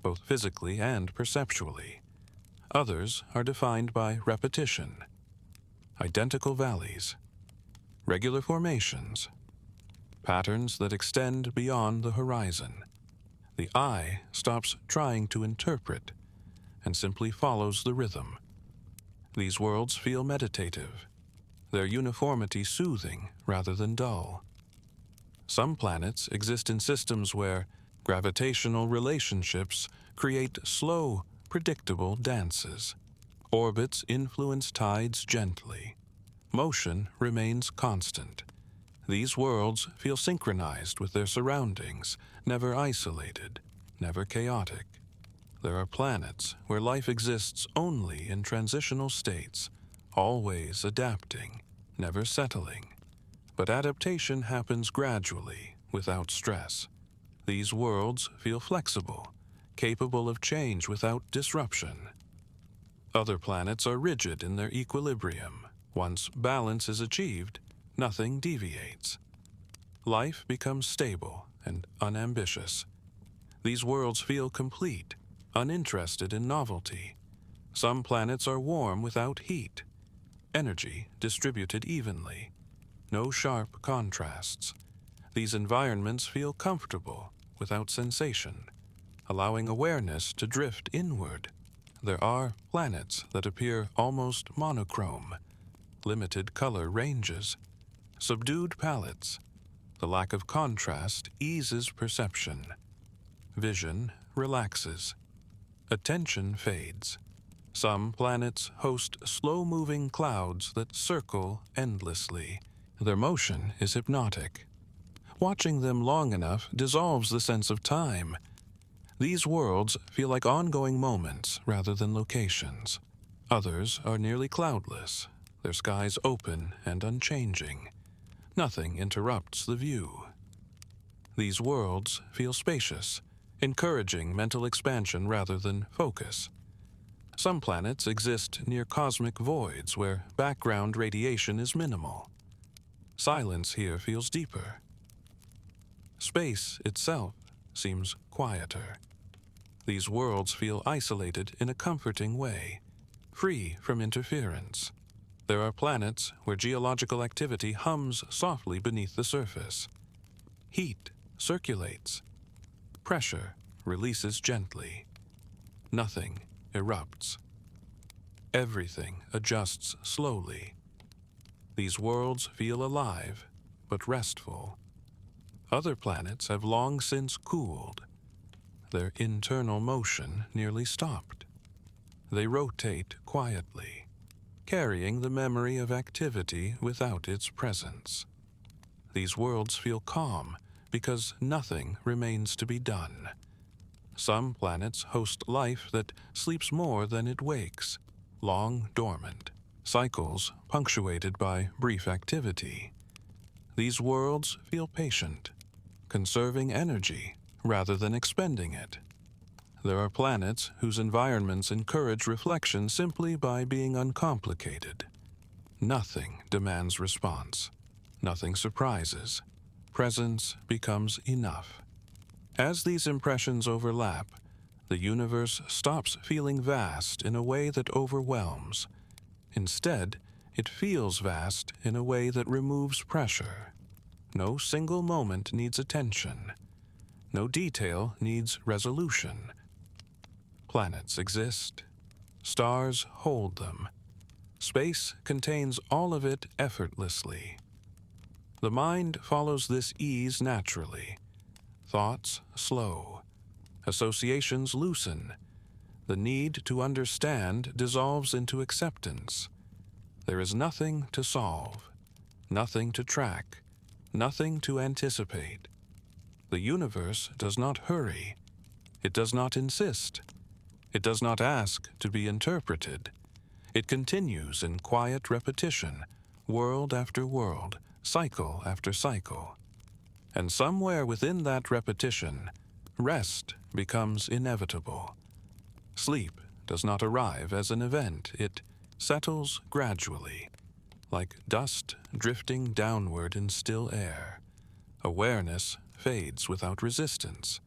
both physically and perceptually. Others are defined by repetition, identical valleys, regular formations, patterns that extend beyond the horizon. The eye stops trying to interpret and simply follows the rhythm. These worlds feel meditative, their uniformity soothing rather than dull. Some planets exist in systems where gravitational relationships create slow, predictable dances. Orbits influence tides gently. Motion remains constant. These worlds feel synchronized with their surroundings, never isolated, never chaotic. There are planets where life exists only in transitional states, always adapting, never settling. But adaptation happens gradually, without stress. These worlds feel flexible, capable of change without disruption. Other planets are rigid in their equilibrium. Once balance is achieved, nothing deviates. Life becomes stable and unambitious. These worlds feel complete, uninterested in novelty. Some planets are warm without heat, energy distributed evenly, no sharp contrasts. These environments feel comfortable without sensation, allowing awareness to drift inward. There are planets that appear almost monochrome, limited color ranges, subdued palettes. The lack of contrast eases perception. Vision relaxes. Attention fades. Some planets host slow-moving clouds that circle endlessly. Their motion is hypnotic. Watching them long enough dissolves the sense of time. These worlds feel like ongoing moments rather than locations. Others are nearly cloudless, their skies open and unchanging. Nothing interrupts the view. These worlds feel spacious, encouraging mental expansion rather than focus. Some planets exist near cosmic voids where background radiation is minimal. Silence here feels deeper. Space itself seems quieter. These worlds feel isolated in a comforting way, free from interference. There are planets where geological activity hums softly beneath the surface. Heat circulates. Pressure releases gently. Nothing erupts. Everything adjusts slowly. These worlds feel alive, but restful. Other planets have long since cooled. Their internal motion nearly stopped. They rotate quietly, carrying the memory of activity without its presence. These worlds feel calm because nothing remains to be done. Some planets host life that sleeps more than it wakes, long dormant, cycles punctuated by brief activity. These worlds feel patient, conserving energy rather than expending it. There are planets whose environments encourage reflection simply by being uncomplicated. Nothing demands response. Nothing surprises. Presence becomes enough. As these impressions overlap, the universe stops feeling vast in a way that overwhelms. Instead, it feels vast in a way that removes pressure. No single moment needs attention. No detail needs resolution. Planets exist. Stars hold them. Space contains all of it effortlessly. The mind follows this ease naturally. Thoughts slow. Associations loosen. The need to understand dissolves into acceptance. There is nothing to solve, nothing to track, nothing to anticipate. The universe does not hurry. It does not insist. It does not ask to be interpreted. It continues in quiet repetition, world after world, cycle after cycle. And somewhere within that repetition, rest becomes inevitable. Sleep does not arrive as an event. It settles gradually, like dust drifting downward in still air. Awareness fades without resistance.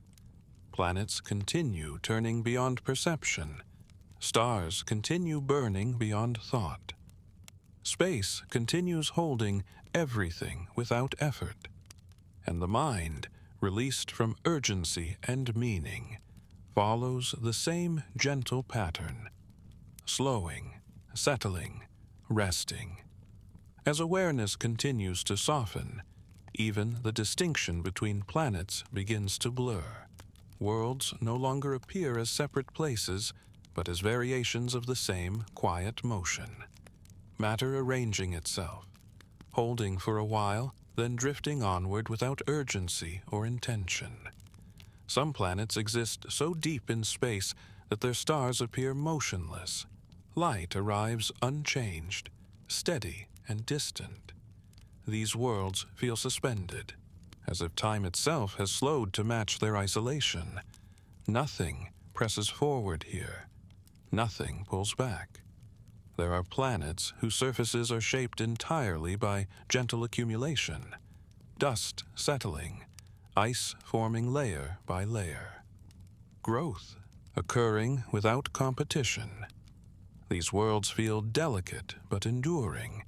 Planets continue turning beyond perception. Stars continue burning beyond thought. Space continues holding everything without effort. And the mind, released from urgency and meaning, follows the same gentle pattern, slowing, settling, resting. As awareness continues to soften, even the distinction between planets begins to blur. Worlds no longer appear as separate places, but as variations of the same quiet motion. Matter arranging itself, holding for a while, then drifting onward without urgency or intention. Some planets exist so deep in space that their stars appear motionless. Light arrives unchanged, steady and distant. These worlds feel suspended, as if time itself has slowed to match their isolation. Nothing presses forward here. Nothing pulls back. There are planets whose surfaces are shaped entirely by gentle accumulation, dust settling, ice forming layer by layer. Growth occurring without competition. These worlds feel delicate but enduring,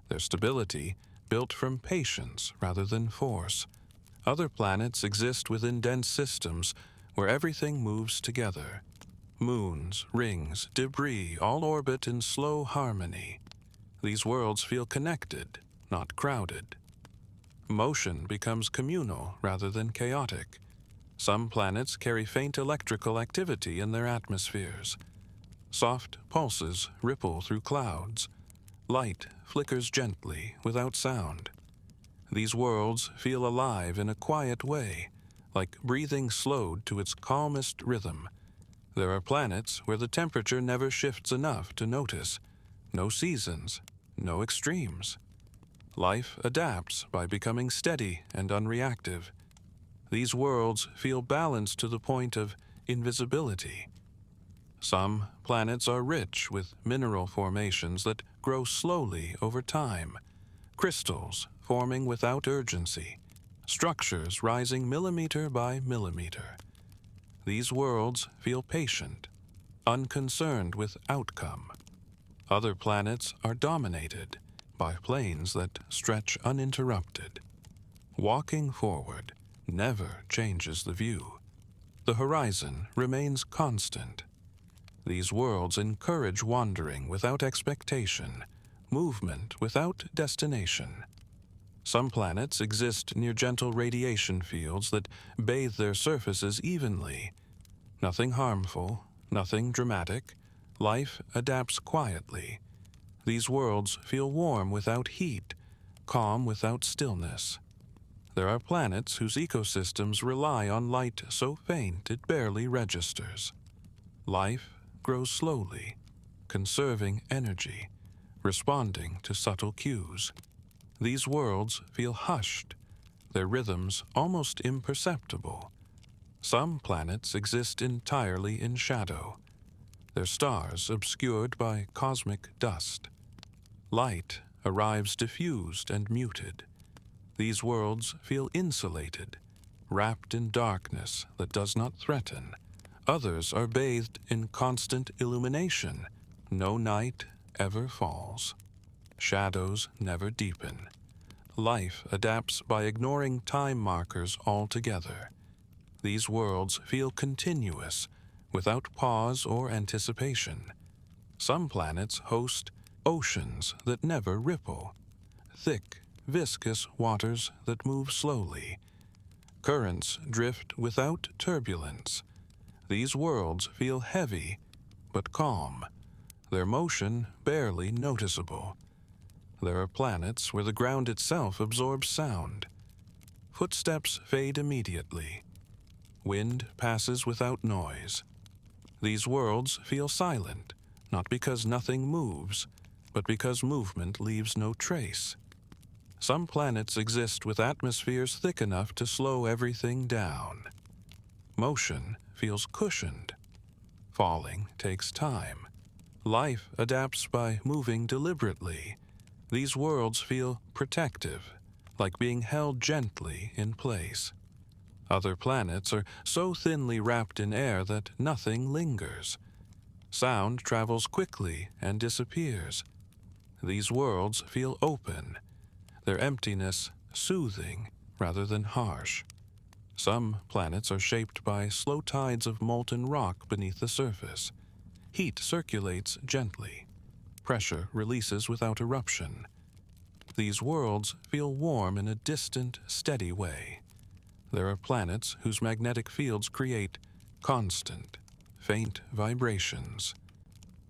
their stability built from patience rather than force. Other planets exist within dense systems where everything moves together. Moons, rings, debris all orbit in slow harmony. These worlds feel connected, not crowded. Motion becomes communal rather than chaotic. Some planets carry faint electrical activity in their atmospheres. Soft pulses ripple through clouds. Light flickers gently without sound. These worlds feel alive in a quiet way, like breathing slowed to its calmest rhythm. There are planets where the temperature never shifts enough to notice. No seasons, no extremes. Life adapts by becoming steady and unreactive. These worlds feel balanced to the point of invisibility. Some planets are rich with mineral formations that grow slowly over time. Crystals forming without urgency. Structures rising millimeter by millimeter. These worlds feel patient, unconcerned with outcome. Other planets are dominated by planes that stretch uninterrupted. Walking forward never changes the view. The horizon remains constant. These worlds encourage wandering without expectation, movement without destination. Some planets exist near gentle radiation fields that bathe their surfaces evenly. Nothing harmful, nothing dramatic. Life adapts quietly. These worlds feel warm without heat, calm without stillness. There are planets whose ecosystems rely on light so faint it barely registers. Life grows slowly, conserving energy, responding to subtle cues. These worlds feel hushed, their rhythms almost imperceptible. Some planets exist entirely in shadow, their stars obscured by cosmic dust. Light arrives diffused and muted. These worlds feel insulated, wrapped in darkness that does not threaten. Others are bathed in constant illumination. No night ever falls. Shadows never deepen. Life adapts by ignoring time markers altogether. These worlds feel continuous, without pause or anticipation. Some planets host oceans that never ripple, thick, viscous waters that move slowly. Currents drift without turbulence. These worlds feel heavy, but calm, their motion barely noticeable. There are planets where the ground itself absorbs sound. Footsteps fade immediately. Wind passes without noise. These worlds feel silent, not because nothing moves, but because movement leaves no trace. Some planets exist with atmospheres thick enough to slow everything down. Motion feels cushioned. Falling takes time. Life adapts by moving deliberately. These worlds feel protective, like being held gently in place. Other planets are so thinly wrapped in air that nothing lingers. Sound travels quickly and disappears. These worlds feel open, their emptiness soothing rather than harsh. Some planets are shaped by slow tides of molten rock beneath the surface. Heat circulates gently. Pressure releases without eruption. These worlds feel warm in a distant, steady way. There are planets whose magnetic fields create constant, faint vibrations.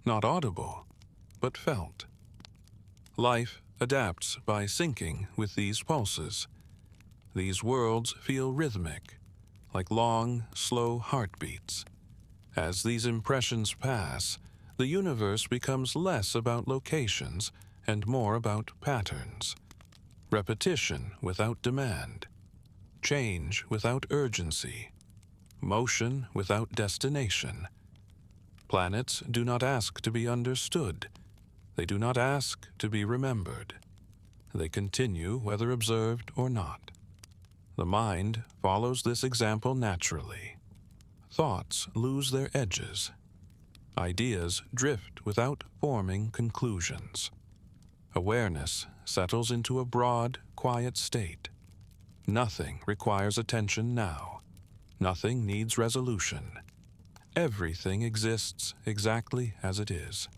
Not audible, but felt. Life adapts by syncing with these pulses. These worlds feel rhythmic, like long, slow heartbeats. As these impressions pass, the universe becomes less about locations and more about patterns. Repetition without demand. Change without urgency. Motion without destination. Planets do not ask to be understood. They do not ask to be remembered. They continue whether observed or not. The mind follows this example naturally. Thoughts lose their edges. Ideas drift without forming conclusions. Awareness settles into a broad, quiet state. Nothing requires attention now. Nothing needs resolution. Everything exists exactly as it is.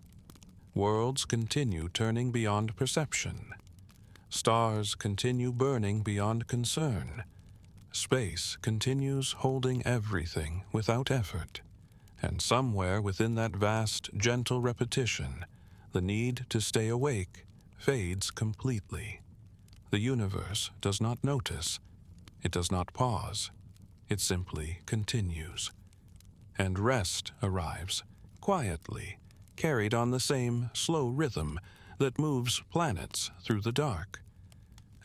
Worlds continue turning beyond perception. Stars continue burning beyond concern. Space continues holding everything without effort. And somewhere within that vast, gentle repetition, the need to stay awake fades completely. The universe does not notice. It does not pause. It simply continues. And rest arrives, quietly, carried on the same slow rhythm that moves planets through the dark.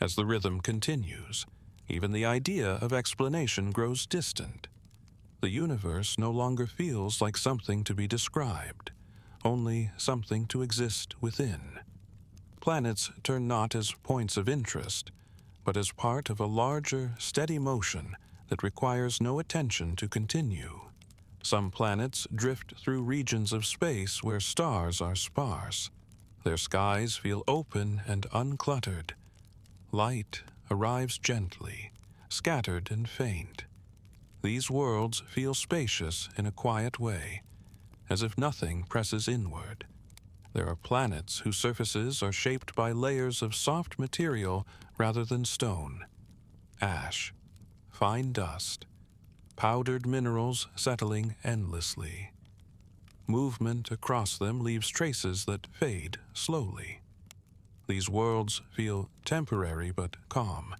As the rhythm continues, even the idea of explanation grows distant. The universe no longer feels like something to be described, only something to exist within. Planets turn not as points of interest, but as part of a larger, steady motion that requires no attention to continue. Some planets drift through regions of space where stars are sparse. Their skies feel open and uncluttered. Light arrives gently, scattered and faint. These worlds feel spacious in a quiet way, as if nothing presses inward. There are planets whose surfaces are shaped by layers of soft material rather than stone. Ash, fine dust, powdered minerals settling endlessly. Movement across them leaves traces that fade slowly. These worlds feel temporary but calm,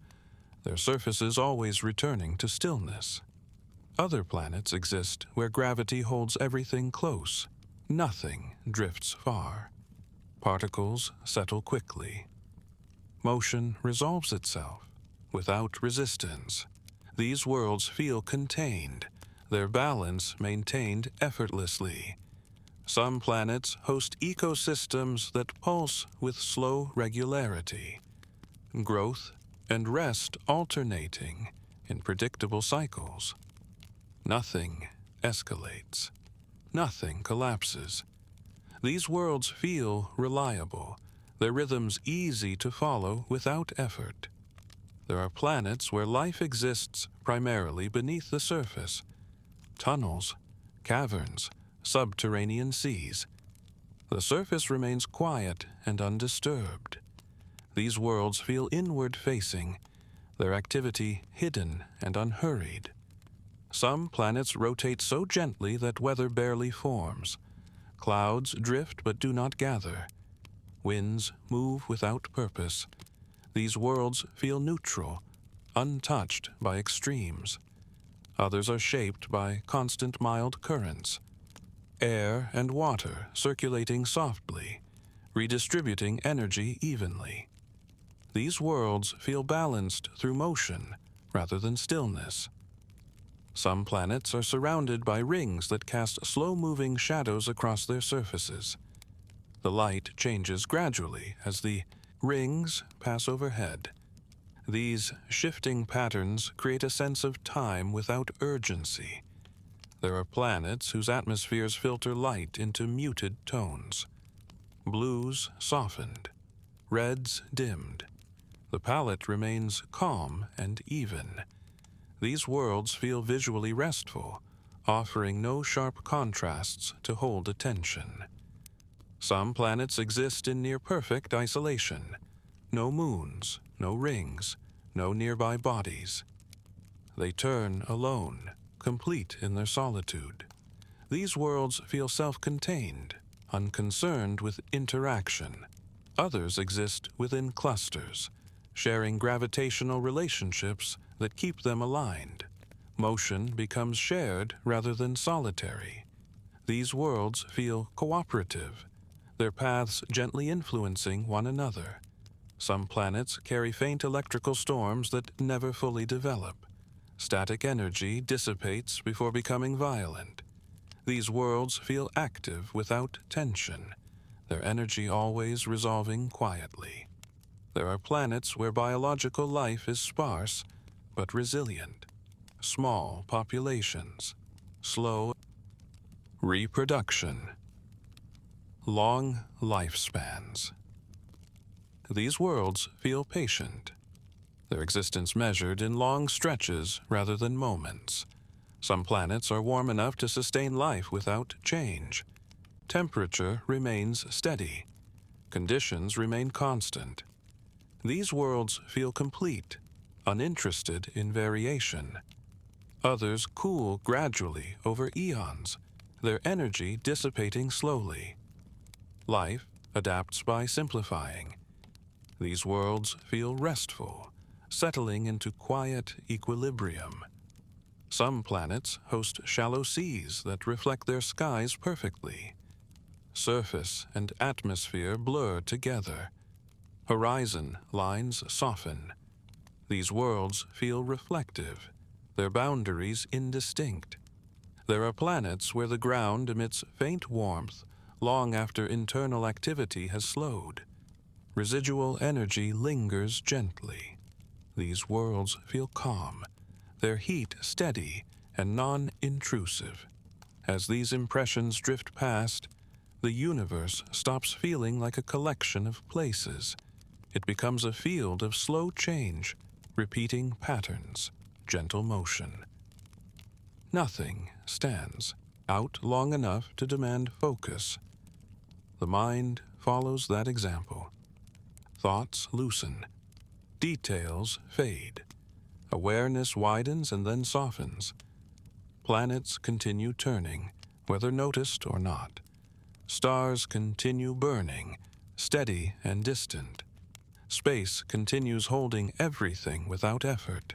their surfaces always returning to stillness. Other planets exist where gravity holds everything close. Nothing drifts far. Particles settle quickly. Motion resolves itself without resistance. These worlds feel contained, their balance maintained effortlessly. Some planets host ecosystems that pulse with slow regularity, growth and rest alternating in predictable cycles. Nothing escalates. Nothing collapses. These worlds feel reliable, their rhythms easy to follow without effort. There are planets where life exists primarily beneath the surface. Tunnels, caverns, subterranean seas. The surface remains quiet and undisturbed. These worlds feel inward-facing, their activity hidden and unhurried. Some planets rotate so gently that weather barely forms. Clouds drift but do not gather. Winds move without purpose. These worlds feel neutral, untouched by extremes. Others are shaped by constant mild currents. Air and water circulating softly, redistributing energy evenly. These worlds feel balanced through motion rather than stillness. Some planets are surrounded by rings that cast slow-moving shadows across their surfaces. The light changes gradually as the rings pass overhead. These shifting patterns create a sense of time without urgency. There are planets whose atmospheres filter light into muted tones. Blues softened, reds dimmed. The palette remains calm and even. These worlds feel visually restful, offering no sharp contrasts to hold attention. Some planets exist in near-perfect isolation. No moons, no rings, no nearby bodies. They turn alone, complete in their solitude. These worlds feel self-contained, unconcerned with interaction. Others exist within clusters, sharing gravitational relationships that keep them aligned. Motion becomes shared rather than solitary. These worlds feel cooperative, their paths gently influencing one another. Some planets carry faint electrical storms that never fully develop. Static energy dissipates before becoming violent. These worlds feel active without tension, their energy always resolving quietly. There are planets where biological life is sparse but resilient. Small populations, slow reproduction, long lifespans. These worlds feel patient, their existence measured in long stretches rather than moments. Some planets are warm enough to sustain life without change. Temperature remains steady. Conditions remain constant. These worlds feel complete, uninterested in variation. Others cool gradually over eons, their energy dissipating slowly. Life adapts by simplifying. These worlds feel restful, settling into quiet equilibrium. Some planets host shallow seas that reflect their skies perfectly. Surface and atmosphere blur together. Horizon lines soften. These worlds feel reflective, their boundaries indistinct. There are planets where the ground emits faint warmth long after internal activity has slowed. Residual energy lingers gently. These worlds feel calm, their heat steady and non-intrusive. As these impressions drift past, the universe stops feeling like a collection of places. It becomes a field of slow change, repeating patterns, gentle motion. Nothing stands out long enough to demand focus. The mind follows that example. Thoughts loosen. Details fade. Awareness widens and then softens. Planets continue turning, whether noticed or not. Stars continue burning, steady and distant. Space continues holding everything without effort.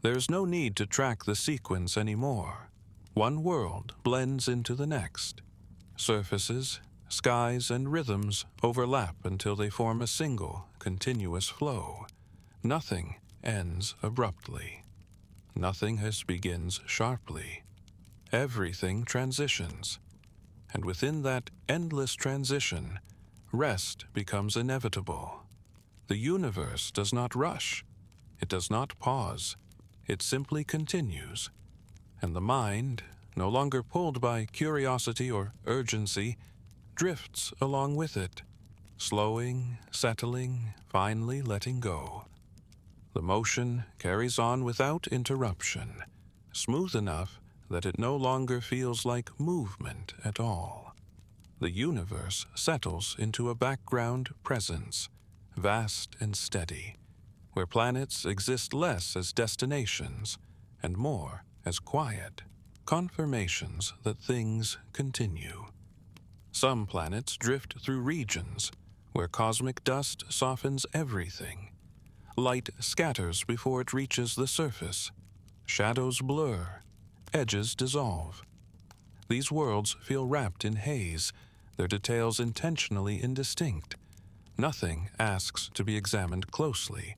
There's no need to track the sequence anymore. One world blends into the next. Surfaces, skies, and rhythms overlap until they form a single, continuous flow. Nothing ends abruptly. Nothing begins sharply. Everything transitions. And within that endless transition, rest becomes inevitable. The universe does not rush. It does not pause. It simply continues. And the mind, no longer pulled by curiosity or urgency, drifts along with it, slowing, settling, finally letting go. The motion carries on without interruption, smooth enough that it no longer feels like movement at all. The universe settles into a background presence, vast and steady, where planets exist less as destinations and more as quiet confirmations that things continue. Some planets drift through regions, where cosmic dust softens everything. Light scatters before it reaches the surface. Shadows blur, edges dissolve. These worlds feel wrapped in haze, their details intentionally indistinct. Nothing asks to be examined closely.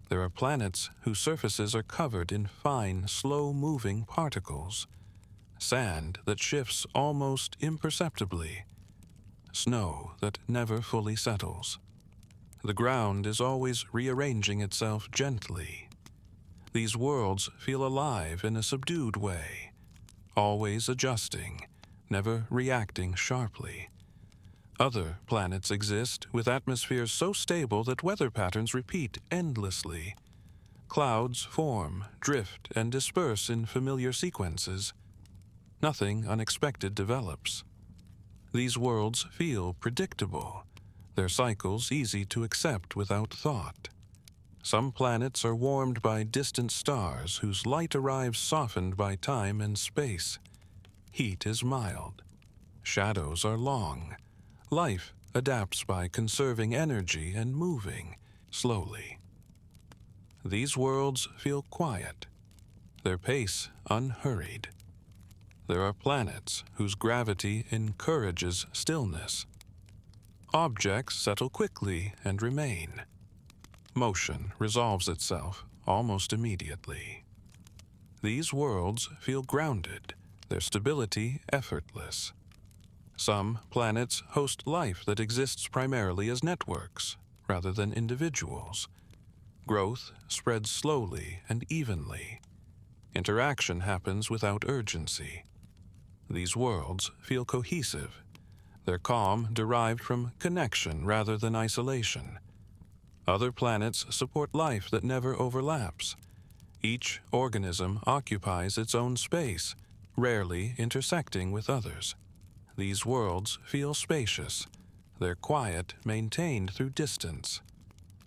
There are planets whose surfaces are covered in fine, slow-moving particles. Sand that shifts almost imperceptibly. Snow that never fully settles. The ground is always rearranging itself gently. These worlds feel alive in a subdued way, always adjusting, never reacting sharply. Other planets exist with atmospheres so stable that weather patterns repeat endlessly. Clouds form, drift, and disperse in familiar sequences. Nothing unexpected develops. These worlds feel predictable, their cycles easy to accept without thought. Some planets are warmed by distant stars whose light arrives softened by time and space. Heat is mild. Shadows are long. Life adapts by conserving energy and moving slowly. These worlds feel quiet, their pace unhurried. There are planets whose gravity encourages stillness. Objects settle quickly and remain. Motion resolves itself almost immediately. These worlds feel grounded, their stability effortless. Some planets host life that exists primarily as networks, rather than individuals. Growth spreads slowly and evenly. Interaction happens without urgency. These worlds feel cohesive, their calm derived from connection rather than isolation. Other planets support life that never overlaps. Each organism occupies its own space, rarely intersecting with others. These worlds feel spacious, their quiet maintained through distance.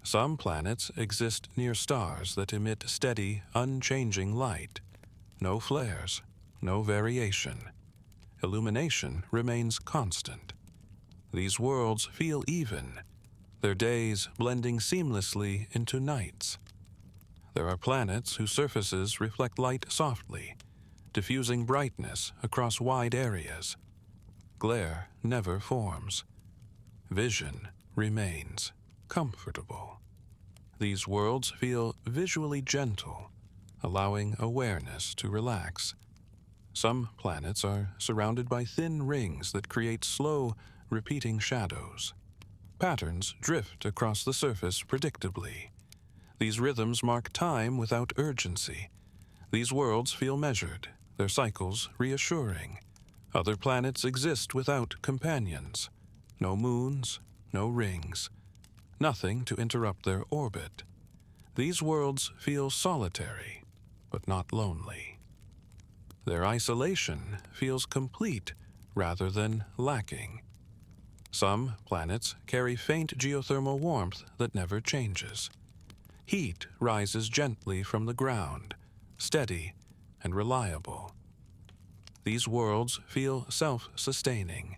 Some planets exist near stars that emit steady, unchanging light. No flares, no variation. Illumination remains constant. These worlds feel even, their days blending seamlessly into nights. There are planets whose surfaces reflect light softly, diffusing brightness across wide areas. Glare never forms. Vision remains comfortable. These worlds feel visually gentle, allowing awareness to relax. Some planets are surrounded by thin rings that create slow, repeating shadows. Patterns drift across the surface predictably. These rhythms mark time without urgency. These worlds feel measured, their cycles reassuring. Other planets exist without companions. No moons, no rings. Nothing to interrupt their orbit. These worlds feel solitary, but not lonely. Their isolation feels complete rather than lacking. Some planets carry faint geothermal warmth that never changes. Heat rises gently from the ground, steady and reliable. These worlds feel self-sustaining,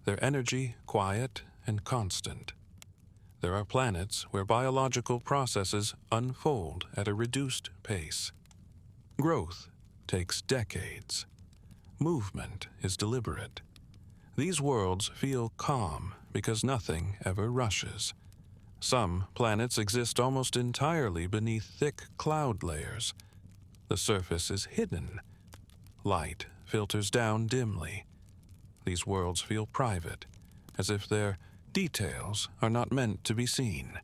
their energy quiet and constant. There are planets where biological processes unfold at a reduced pace. Growth takes decades. Movement is deliberate. These worlds feel calm because nothing ever rushes. Some planets exist almost entirely beneath thick cloud layers. The surface is hidden. Light filters down dimly. These worlds feel private, as if their details are not meant to be seen.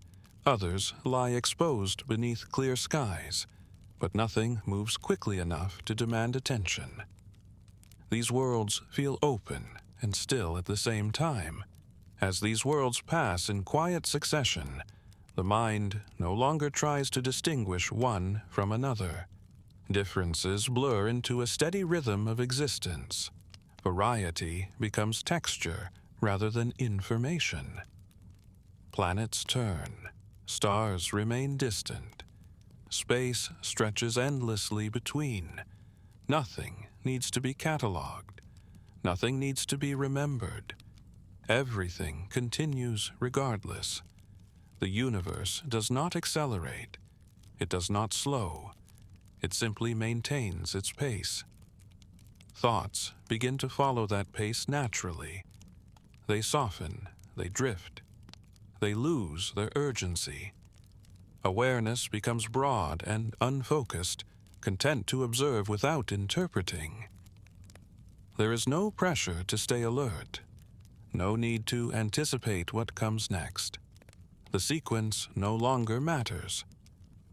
Others lie exposed beneath clear skies, but nothing moves quickly enough to demand attention. These worlds feel open and still at the same time. As these worlds pass in quiet succession, the mind no longer tries to distinguish one from another. Differences blur into a steady rhythm of existence. Variety becomes texture rather than information. Planets turn. Stars remain distant. Space stretches endlessly between. Nothing needs to be cataloged. Nothing needs to be remembered. Everything continues regardless. The universe does not accelerate. It does not slow. It simply maintains its pace. Thoughts begin to follow that pace naturally. They soften, they drift, they lose their urgency. Awareness becomes broad and unfocused, content to observe without interpreting. There is no pressure to stay alert, no need to anticipate what comes next. The sequence no longer matters.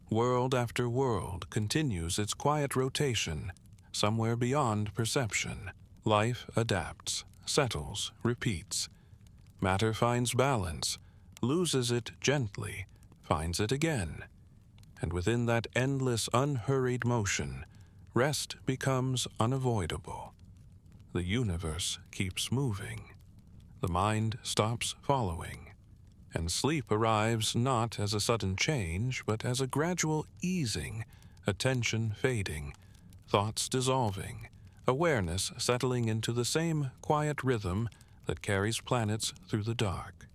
World after world continues its quiet rotation, somewhere beyond perception. Life adapts, settles, repeats. Matter finds balance, loses it gently, finds it again. And within that endless, unhurried motion, rest becomes unavoidable. The universe keeps moving. The mind stops following. And sleep arrives not as a sudden change, but as a gradual easing, attention fading, thoughts dissolving, awareness settling into the same quiet rhythm that carries planets through the dark.